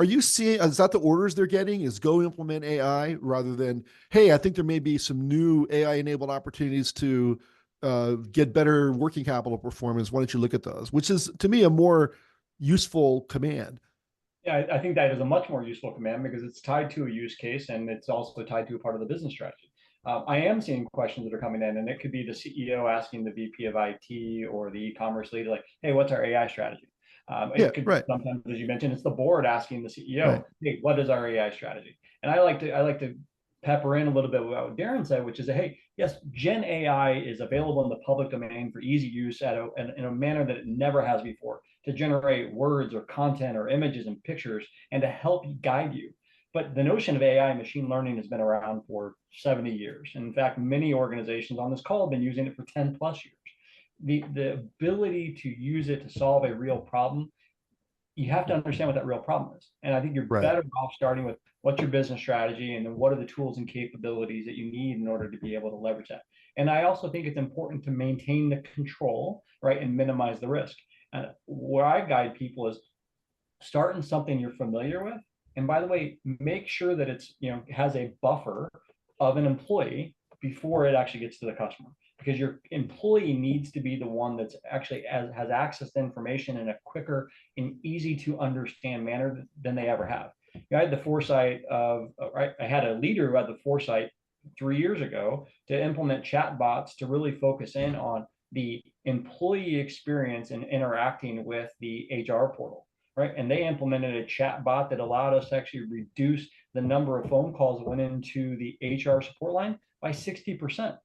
[SPEAKER 1] you seeing, is that the orders they're getting, is go implement AI rather than, hey, I think there may be some new AI enabled opportunities to get better working capital performance. Why don't you look at those? Which is, to me, a more useful command.
[SPEAKER 3] Yeah, I think that is a much more useful command because it's tied to a use case and it's also tied to a part of the business strategy. I am seeing questions that are coming in, and it could be the CEO asking the VP of IT or the e-commerce lead, like, "Hey, what's our AI strategy?"
[SPEAKER 1] Yeah,
[SPEAKER 3] It could
[SPEAKER 1] right.
[SPEAKER 3] sometimes, as you mentioned, it's the board asking the CEO,
[SPEAKER 1] Right.
[SPEAKER 3] "Hey, what is our AI strategy?" And I like to pepper in a little bit what Darren said, which is, hey, yes, Gen AI is available in the public domain for easy use in a manner that it never has before, to generate words or content or images and pictures and to help guide you. But the notion of AI and machine learning has been around for 70 years. And in fact, many organizations on this call have been using it for 10 plus years. The ability to use it to solve a real problem, you have to understand what that real problem is. And I think you're
[SPEAKER 1] Right.
[SPEAKER 3] better off starting with what's your business strategy and then what are the tools and capabilities that you need in order to be able to leverage that. And I also think it's important to maintain the control, right, and minimize the risk. And where I guide people is start in something you're familiar with. And by the way, make sure that it's, has a buffer of an employee before it actually gets to the customer, because your employee needs to be the one that's actually has access to information in a quicker and easy to understand manner than they ever have. I had the foresight of, I had a leader who had the foresight 3 years ago to implement chat bots to really focus in on the employee experience and interacting with the HR portal. Right. And they implemented a chat bot that allowed us to actually reduce the number of phone calls that went into the HR support line by 60%.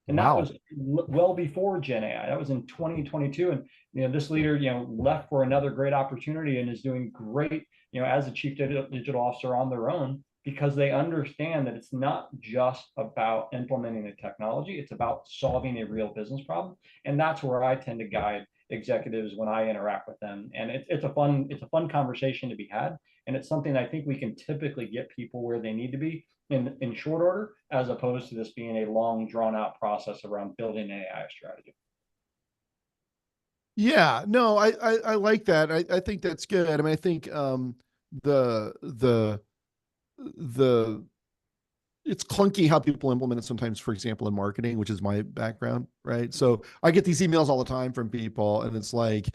[SPEAKER 3] And that
[SPEAKER 1] Wow.
[SPEAKER 3] was well before Gen AI. That was in 2022. And, this leader, left for another great opportunity and is doing great, as a chief digital officer on their own, because they understand that it's not just about implementing the technology. It's about solving a real business problem. And that's where I tend to guide executives when I interact with them. And it's a fun conversation to be had. And it's something I think we can typically get people where they need to be in short order, as opposed to this being a long drawn out process around building an AI strategy.
[SPEAKER 1] Yeah, no, I like that. I think that's good. I mean, I think the the it's clunky how people implement it sometimes, for example, in marketing, which is my background, right? So I get these emails all the time from people, and it's like,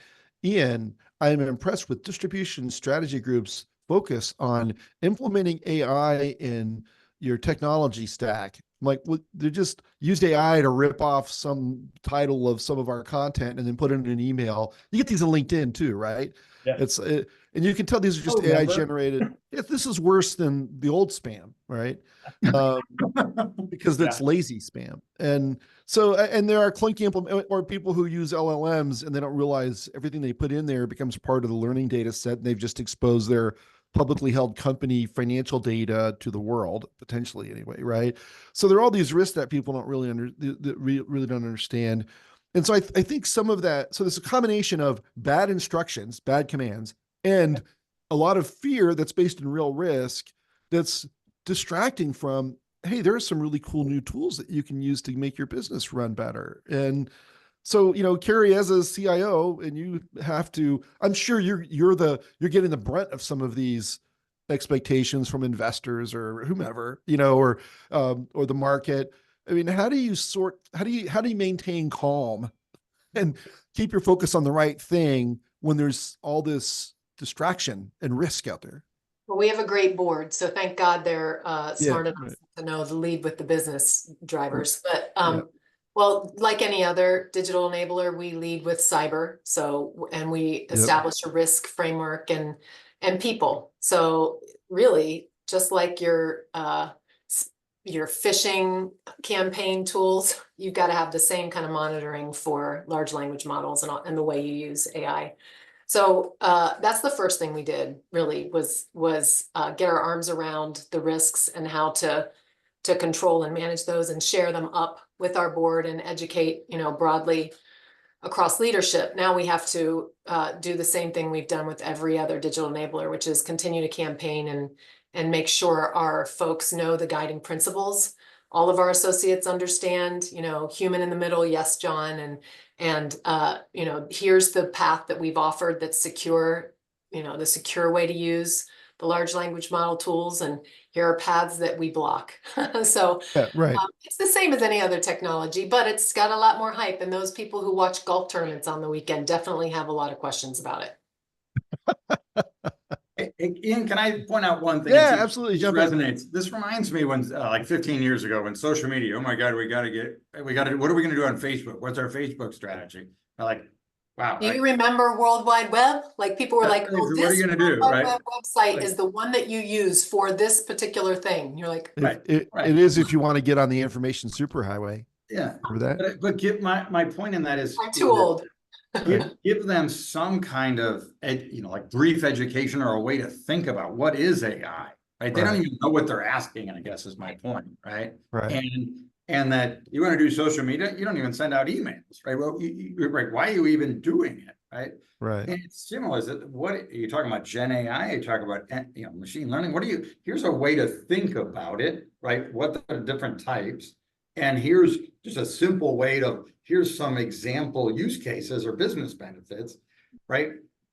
[SPEAKER 1] Ian, I'm impressed with distribution strategy group's focus on implementing AI in your technology stack. I'm like, well, they just used AI to rip off some title of some of our content and then put it in an email. You get these in LinkedIn too, right?
[SPEAKER 3] Yeah.
[SPEAKER 1] And you can tell these are just AI generated. This is worse than the old spam, right? Because that's lazy spam. And so, and there are clunky implement or people who use LLMs and they don't realize everything they put in there becomes part of the learning data set. And they've just exposed their publicly held company financial data to the world, potentially anyway, right? So there are all these risks that people don't really really don't understand. And so I think some of that, so there's a combination of bad instructions, bad commands, and a lot of fear that's based in real risk that's distracting from, hey, there are some really cool new tools that you can use to make your business run better. And so, Carrie, as a CIO, and you have to, I'm sure you're getting the brunt of some of these expectations from investors or whomever, or the market. I mean, how do you maintain calm and keep your focus on the right thing when there's all this distraction and risk out there?
[SPEAKER 4] Well, we have a great board, so thank God they're smart enough
[SPEAKER 1] Right.
[SPEAKER 4] to know to lead with the business drivers. But
[SPEAKER 1] Yeah.
[SPEAKER 4] well, like any other digital enabler, we lead with cyber. So, and we establish a risk framework and people. So really, just like your phishing campaign tools, you've got to have the same kind of monitoring for large language models and the way you use AI. So that's the first thing we did really was get our arms around the risks and how to to control and manage those and share them up with our board and educate, broadly across leadership. Now we have to do the same thing we've done with every other digital enabler, which is continue to campaign and make sure our folks know the guiding principles. All of our associates understand, human in the middle, yes, John, and here's the path that we've offered that's secure, the secure way to use the large language model tools, and here are paths that we block. So
[SPEAKER 1] Yeah, right.
[SPEAKER 4] it's the same as any other technology, but it's got a lot more hype, and those people who watch golf tournaments on the weekend definitely have a lot of questions about it.
[SPEAKER 2] Hey, Ian, can I point out one thing?
[SPEAKER 1] Yeah, absolutely.
[SPEAKER 2] This
[SPEAKER 1] Jump in.
[SPEAKER 2] resonates. This reminds me when, like 15 years ago, when social media, oh my God, what are we going to do on Facebook? What's our Facebook strategy? I'm like, wow.
[SPEAKER 4] Do you remember World Wide Web? Like people were like,
[SPEAKER 2] What
[SPEAKER 4] oh,
[SPEAKER 2] are
[SPEAKER 4] this
[SPEAKER 2] you gonna
[SPEAKER 4] World
[SPEAKER 2] do,
[SPEAKER 4] Wide
[SPEAKER 2] right?
[SPEAKER 4] Web website
[SPEAKER 2] Like-
[SPEAKER 4] is the one that you use for this particular thing. You're like,
[SPEAKER 2] Right,
[SPEAKER 1] It
[SPEAKER 2] right.
[SPEAKER 1] is if you want to get on the information superhighway.
[SPEAKER 2] Yeah.
[SPEAKER 1] Remember that?
[SPEAKER 2] But give my point in that is
[SPEAKER 4] I'm too old.
[SPEAKER 2] give them some kind of like brief education or a way to think about what is AI, right? They don't
[SPEAKER 1] Right.
[SPEAKER 2] even know what they're asking, I guess is my point, right?
[SPEAKER 1] Right.
[SPEAKER 2] And that you want to do social media, you don't even send out emails, right? Well, right, why are you even doing it, right?
[SPEAKER 1] Right.
[SPEAKER 2] And it's similar. Is it what are you talking about? Gen AI? You talk about machine learning. Here's a way to think about it, right? What are the different types? And here's just a simple way here's some example use cases or business benefits, right?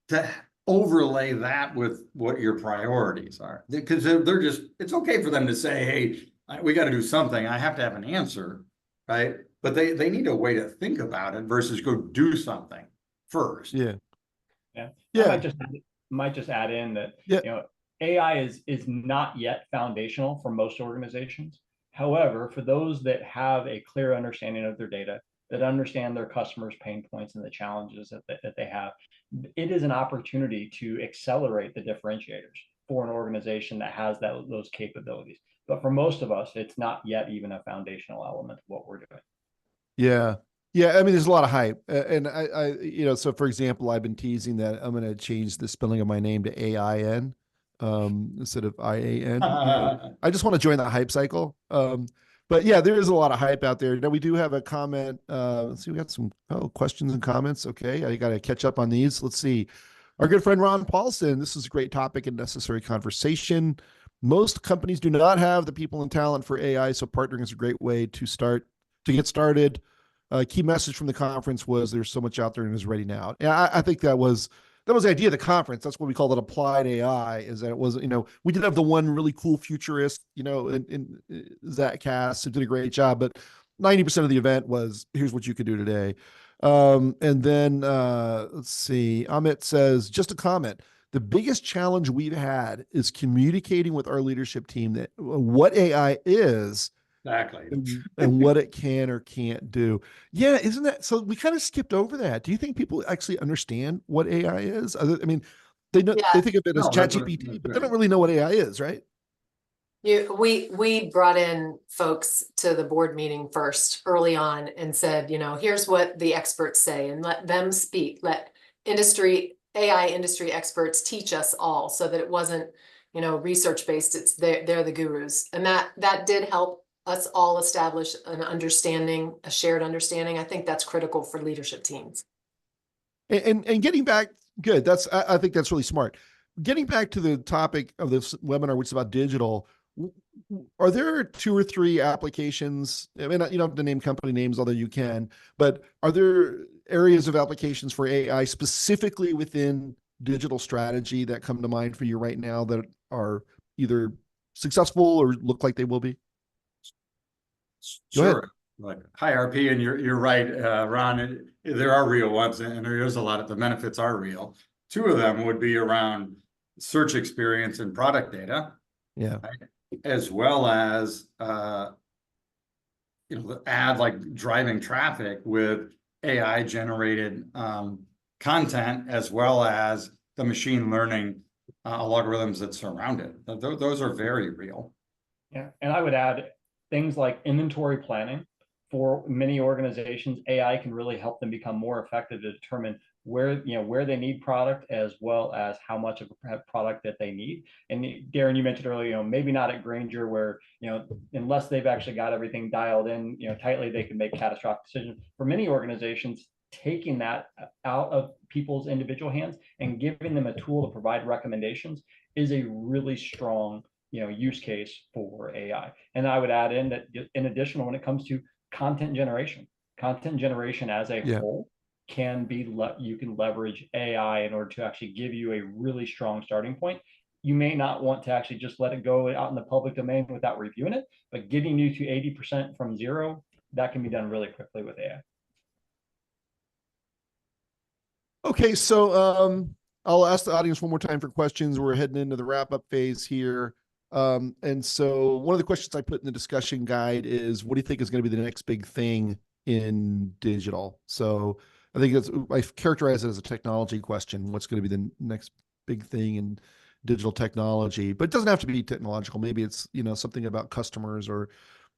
[SPEAKER 2] To overlay that with what your priorities are. Because it's okay for them to say, hey, we got to do something. I have to have an answer, right? But they need a way to think about it versus go do something first.
[SPEAKER 1] Yeah.
[SPEAKER 3] Yeah.
[SPEAKER 1] Yeah.
[SPEAKER 3] I might just add in that,
[SPEAKER 1] Yeah.
[SPEAKER 3] AI is not yet foundational for most organizations. However, for those that have a clear understanding of their data, that understand their customers' pain points and the challenges that they have, it is an opportunity to accelerate the differentiators for an organization that has those capabilities. But for most of us, it's not yet even a foundational element of what we're doing.
[SPEAKER 1] Yeah. Yeah. I mean, there's a lot of hype. And so for example, I've been teasing that I'm going to change the spelling of my name to AIN instead of IAN. I just want to join that hype cycle. But yeah, there is a lot of hype out there. Now we do have a comment. Let's see, we got some questions and comments. Okay. I got to catch up on these. Let's see. Our good friend Ron Paulson, this is a great topic and necessary conversation. Most companies do not have the people and talent for AI, so partnering is a great way to get started. Key message from the conference was there's so much out there and is ready now. And I think that was the idea of the conference. That's what we called it, applied AI, is that it was, we did have the one really cool futurist, in Zach Cass, who did a great job, but 90% of the event was, here's what you could do today. And then let's see, Amit says, just a comment. The biggest challenge we've had is communicating with our leadership team that what AI is,
[SPEAKER 2] Exactly.
[SPEAKER 1] and what it can or can't do. Yeah, isn't that so? We kind of skipped over that. Do you think people actually understand what AI is? I mean, they know they think of it as ChatGPT, but they don't really know what AI is, right?
[SPEAKER 4] We brought in folks to the board meeting first early on and said, here's what the experts say, and let them speak. Let AI industry experts teach us all, so that it wasn't, research based. It's they're the gurus, and that did help us all establish an understanding, a shared understanding. I think that's critical for leadership teams.
[SPEAKER 1] And getting back, good. I think that's really smart. Getting back to the topic of this webinar, which is about digital, are there 2 or 3 applications? I mean, you don't have to name company names, although you can, but are there areas of applications for AI specifically within digital strategy that come to mind for you right now that are either successful or look like they will be?
[SPEAKER 2] Sure. Like, hi, RP, and you're right, Ron. There are real ones, and there is a lot of the benefits are real. 2 of them would be around search experience and product data.
[SPEAKER 1] Yeah.
[SPEAKER 2] Right? As well as the ad like driving traffic with AI generated content, as well as the machine learning algorithms that surround it. Those are very real.
[SPEAKER 3] Yeah, and I would add things like inventory planning. For many organizations, AI can really help them become more effective to determine where they need product, as well as how much of a product that they need. And Darren, you mentioned earlier, maybe not at Grainger, where, unless they've actually got everything dialed in, tightly, they can make catastrophic decisions. For many organizations, taking that out of people's individual hands and giving them a tool to provide recommendations is a really strong, use case for AI. And I would add in that, in addition, when it comes to content generation as a whole can be, you can leverage AI in order to actually give you a really strong starting point. You may not want to actually just let it go out in the public domain without reviewing it, but getting you to 80% from zero, that can be done really quickly with AI.
[SPEAKER 1] Okay, so I'll ask the audience one more time for questions. We're heading into the wrap-up phase here. And so one of the questions I put in the discussion guide is, what do you think is going to be the next big thing in digital? So I think I characterize it as a technology question. What's going to be the next big thing in digital technology? But it doesn't have to be technological. Maybe it's, something about customers or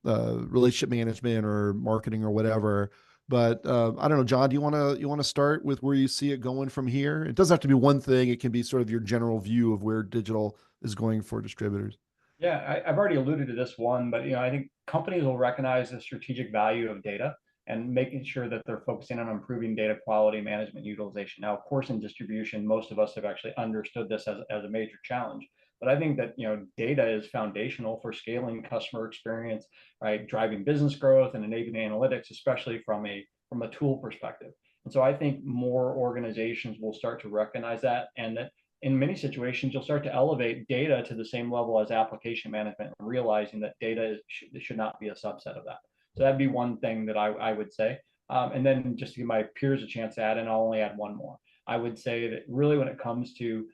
[SPEAKER 1] relationship management or marketing or whatever. But I don't know, John, do you want to start with where you see it going from here? It doesn't have to be one thing. It can be sort of your general view of where digital is going for distributors.
[SPEAKER 3] Yeah, I've already alluded to this one, but I think companies will recognize the strategic value of data and making sure that they're focusing on improving data quality, management, utilization. Now, of course, in distribution, most of us have actually understood this as a major challenge. But I think that data is foundational for scaling customer experience, right? Driving business growth and enabling analytics, especially from a tool perspective. And so I think more organizations will start to recognize that, and that in many situations, you'll start to elevate data to the same level as application management, and realizing that data should not be a subset of that. So that'd be one thing that I would say. And then just to give my peers a chance to add, and I'll only add one more. I would say that really when it comes to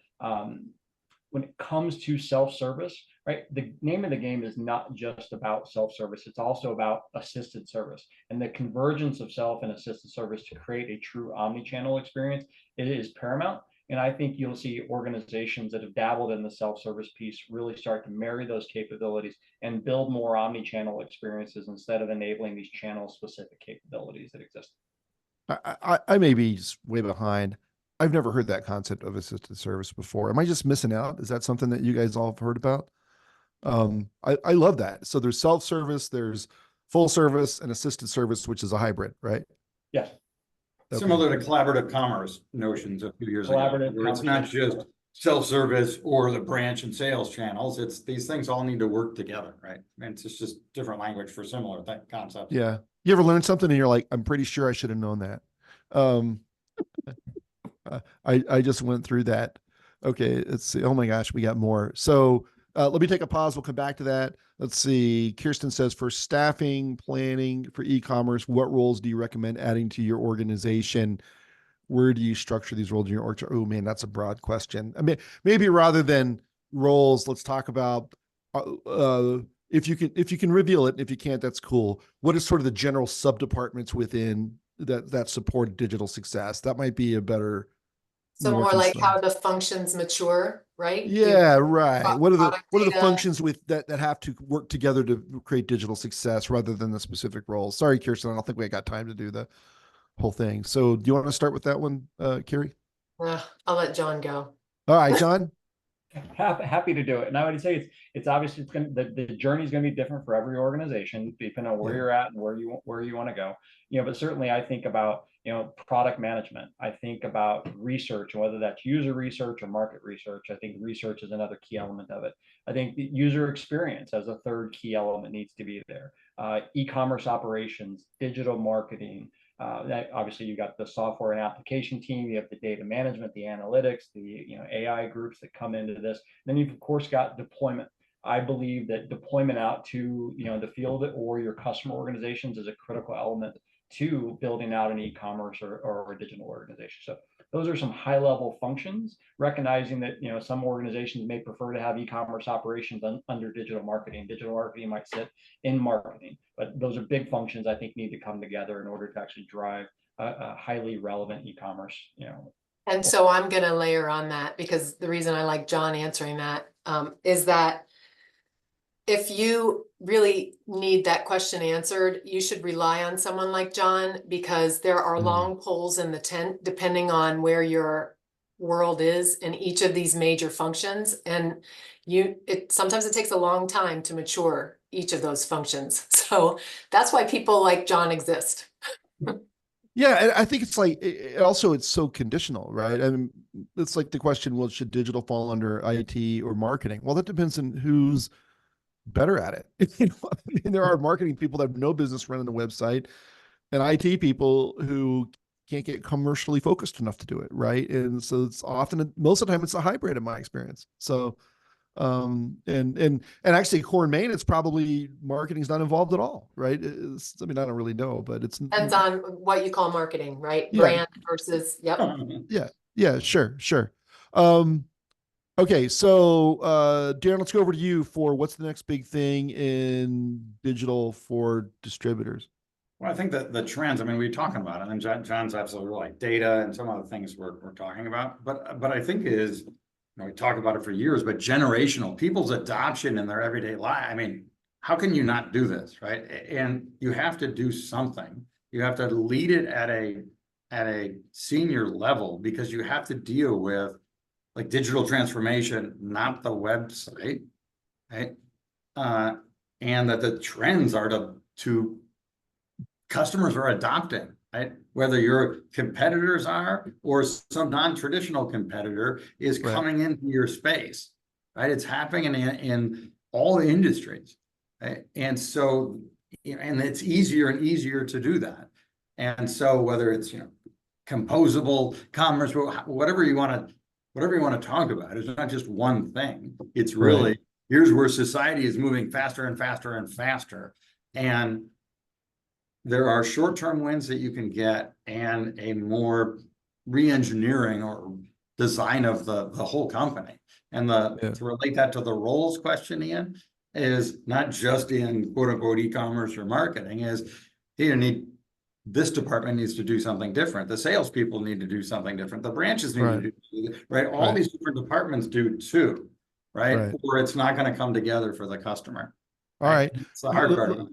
[SPEAKER 3] self-service, right? The name of the game is not just about self-service. It's also about assisted service, and the convergence of self and assisted service to create a true omni-channel experience. It is paramount. And I think you'll see organizations that have dabbled in the self-service piece really start to marry those capabilities and build more omni-channel experiences instead of enabling these channel-specific capabilities that exist.
[SPEAKER 1] I may be just way behind. I've never heard that concept of assisted service before. Am I just missing out? Is that something that you guys all have heard about? I love that. So there's self-service, there's full service, and assisted service, which is a hybrid, right?
[SPEAKER 3] Yes.
[SPEAKER 1] Okay.
[SPEAKER 2] Similar to collaborative commerce notions a few years ago, where it's not just self-service or the branch and sales channels. It's these things all need to work together, right? And it's just different language for similar concepts.
[SPEAKER 1] Yeah. You ever learn something and you're like, I'm pretty sure I should have known that. I just went through that. Okay, let's see. Oh my gosh, we got more. So let me take a pause. We'll come back to that. Let's see. Kirsten says, for staffing, planning for e-commerce, what roles do you recommend adding to your organization? Where do you structure these roles in your org? Oh man, that's a broad question. I mean, maybe rather than roles, let's talk about if you can reveal it. If you can't, that's cool. What is sort of the general sub-departments within that support digital success? That might be a better.
[SPEAKER 4] So more like how the functions mature, right?
[SPEAKER 1] Yeah, right. What are the functions with that have to work together to create digital success rather than the specific roles? Sorry, Kirsten, I don't think we got time to do the whole thing. So do you want to start with that one, Carrie?
[SPEAKER 4] I'll let John go.
[SPEAKER 1] All right, John.
[SPEAKER 3] Happy to do it. And I would say it's obviously the journey is going to be different for every organization, depending on where you're at and where you want to go. But certainly I think about product management. I think about research, and whether that's user research or market research. I think research is another key element of it. I think the user experience as a third key element needs to be there. E-commerce operations, digital marketing. That obviously you got the software and application team, you have the data management, the analytics, the AI groups that come into this. Then you've of course got deployment. I believe that deployment out to the field or your customer organizations is a critical element to building out an e-commerce or a digital organization. So those are some high level functions, recognizing that some organizations may prefer to have e-commerce operations under digital marketing. Digital marketing might sit in marketing, but those are big functions I think need to come together in order to actually drive a highly relevant e-commerce.
[SPEAKER 4] And so I'm going to layer on that, because the reason I like John answering that is that if you really need that question answered, you should rely on someone like John, because there are
[SPEAKER 1] Mm.
[SPEAKER 4] long poles in the tent, depending on where your world is in each of these major functions. And sometimes it takes a long time to mature each of those functions. So that's why people like John exist.
[SPEAKER 1] Yeah, and I think it's like also it's so conditional, right? I mean, it's like the question: well, should digital fall under IT or marketing? Well, that depends on who's better at it. You know, I mean, there are marketing people that have no business running a website, and IT people who can't get commercially focused enough to do it, right? And so it's often, most of the time, it's a hybrid in my experience. So, and actually, Core and Main, it's probably marketing's not involved at all, right? I mean, I don't really know, but it's
[SPEAKER 4] Depends on what you call marketing, right?
[SPEAKER 1] Yeah.
[SPEAKER 4] Brand versus, yep.
[SPEAKER 1] yeah, sure. Okay, so Darren, let's go over to you for what's the next big thing in digital for distributors.
[SPEAKER 2] Well, I think that the trends, I mean, we're talking about it, and John's absolutely right. Data and some of the things we're talking about, but I think is, you know, we talk about it for years, but generational, people's adoption in their everyday life. I mean, how can you not do this, right? And you have to do something. You have to lead it at a senior level, because you have to deal with like digital transformation, not the website, right? And that the trends are to customers are adopting, right? Whether your competitors are or some non-traditional competitor is coming into your space, right? It's happening in all industries, right? And so, and it's easier and easier to do that. And so whether it's, you know, composable commerce, whatever you want to talk about, it's not just one thing. It's really, here's where society is moving faster and faster and faster. And there are short-term wins that you can get, and a more re-engineering or design of the whole company. And to relate that to the roles question, Ian, is not just in quote unquote e-commerce or marketing, is this department needs to do something different. The salespeople need to do something different. The branches need to do, right? All these different departments do too, right? Or it's not going to come together for the customer.
[SPEAKER 1] All right.
[SPEAKER 2] It's the hard part of it.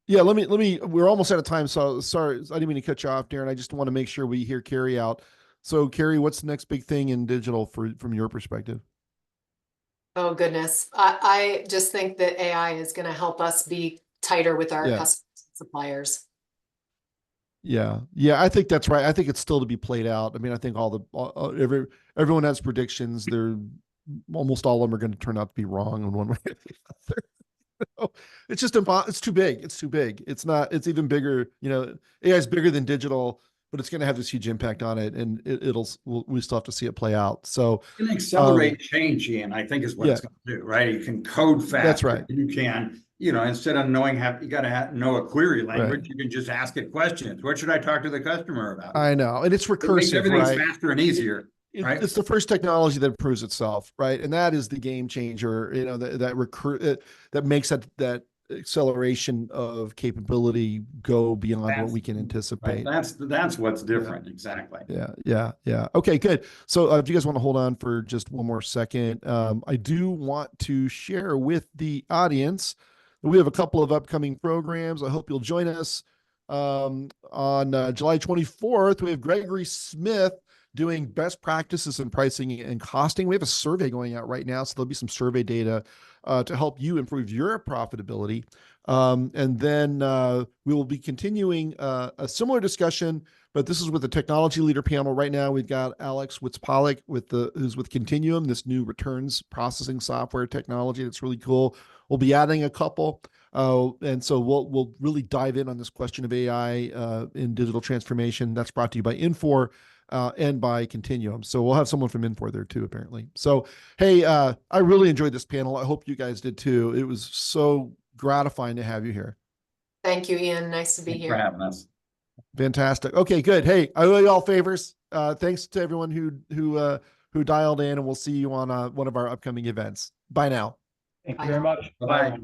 [SPEAKER 1] Yeah, let me, we're almost out of time. So sorry, I didn't mean to cut you off, Darren. I just want to make sure we hear Carrie out. So Carrie, what's the next big thing in digital from your perspective?
[SPEAKER 4] Oh, goodness. I just think that AI is going to help us be tighter with our customers and suppliers. Yeah, I think that's right. I think it's still to be played out. I mean, I think everyone has predictions. They're almost all of them are going to turn out to be wrong in one way or the other. It's just it's too big. It's too big. It's not, it's even bigger. You know, AI is bigger than digital, but it's going to have this huge impact on it, and we still have to see it play out. So
[SPEAKER 2] it can accelerate change, Ian, I think is what it's going to do, right? You can code fast.
[SPEAKER 1] That's right.
[SPEAKER 2] You can, you know, instead of knowing you got to know a query language, you can just ask it questions. What should I talk to the customer about?
[SPEAKER 1] I know. And it's recursive,
[SPEAKER 2] it makes everything faster and easier. Right?
[SPEAKER 1] It's the first technology that proves itself, right? And that is the game changer, you know, that makes that acceleration of capability go beyond what we can anticipate.
[SPEAKER 2] Right. That's what's different. Exactly.
[SPEAKER 1] Yeah. Okay, good. So if you guys want to hold on for just one more second, I do want to share with the audience that we have a couple of upcoming programs. I hope you'll join us. On July 24th, we have Gregory Smith doing best practices in pricing and costing. We have a survey going out right now, so there'll be some survey data to help you improve your profitability. And then we will be continuing a similar discussion, but this is with the technology leader panel. Right now, we've got Alex Witzpalik who's with Continuum, this new returns processing software technology that's really cool. We'll be adding a couple. And so we'll really dive in on this question of AI in digital transformation. That's brought to you by Infor. And by Continuum. So we'll have someone from Infor there too, apparently. So, hey, I really enjoyed this panel. I hope you guys did too. It was so gratifying to have you here.
[SPEAKER 4] Thank you, Ian. Nice to be here.
[SPEAKER 2] Thanks for having us.
[SPEAKER 1] Fantastic. Okay, good. Hey, I owe you all favors. Thanks to everyone who dialed in, and we'll see you on one of our upcoming events. Bye now.
[SPEAKER 3] Thank you very much.
[SPEAKER 2] Bye-bye.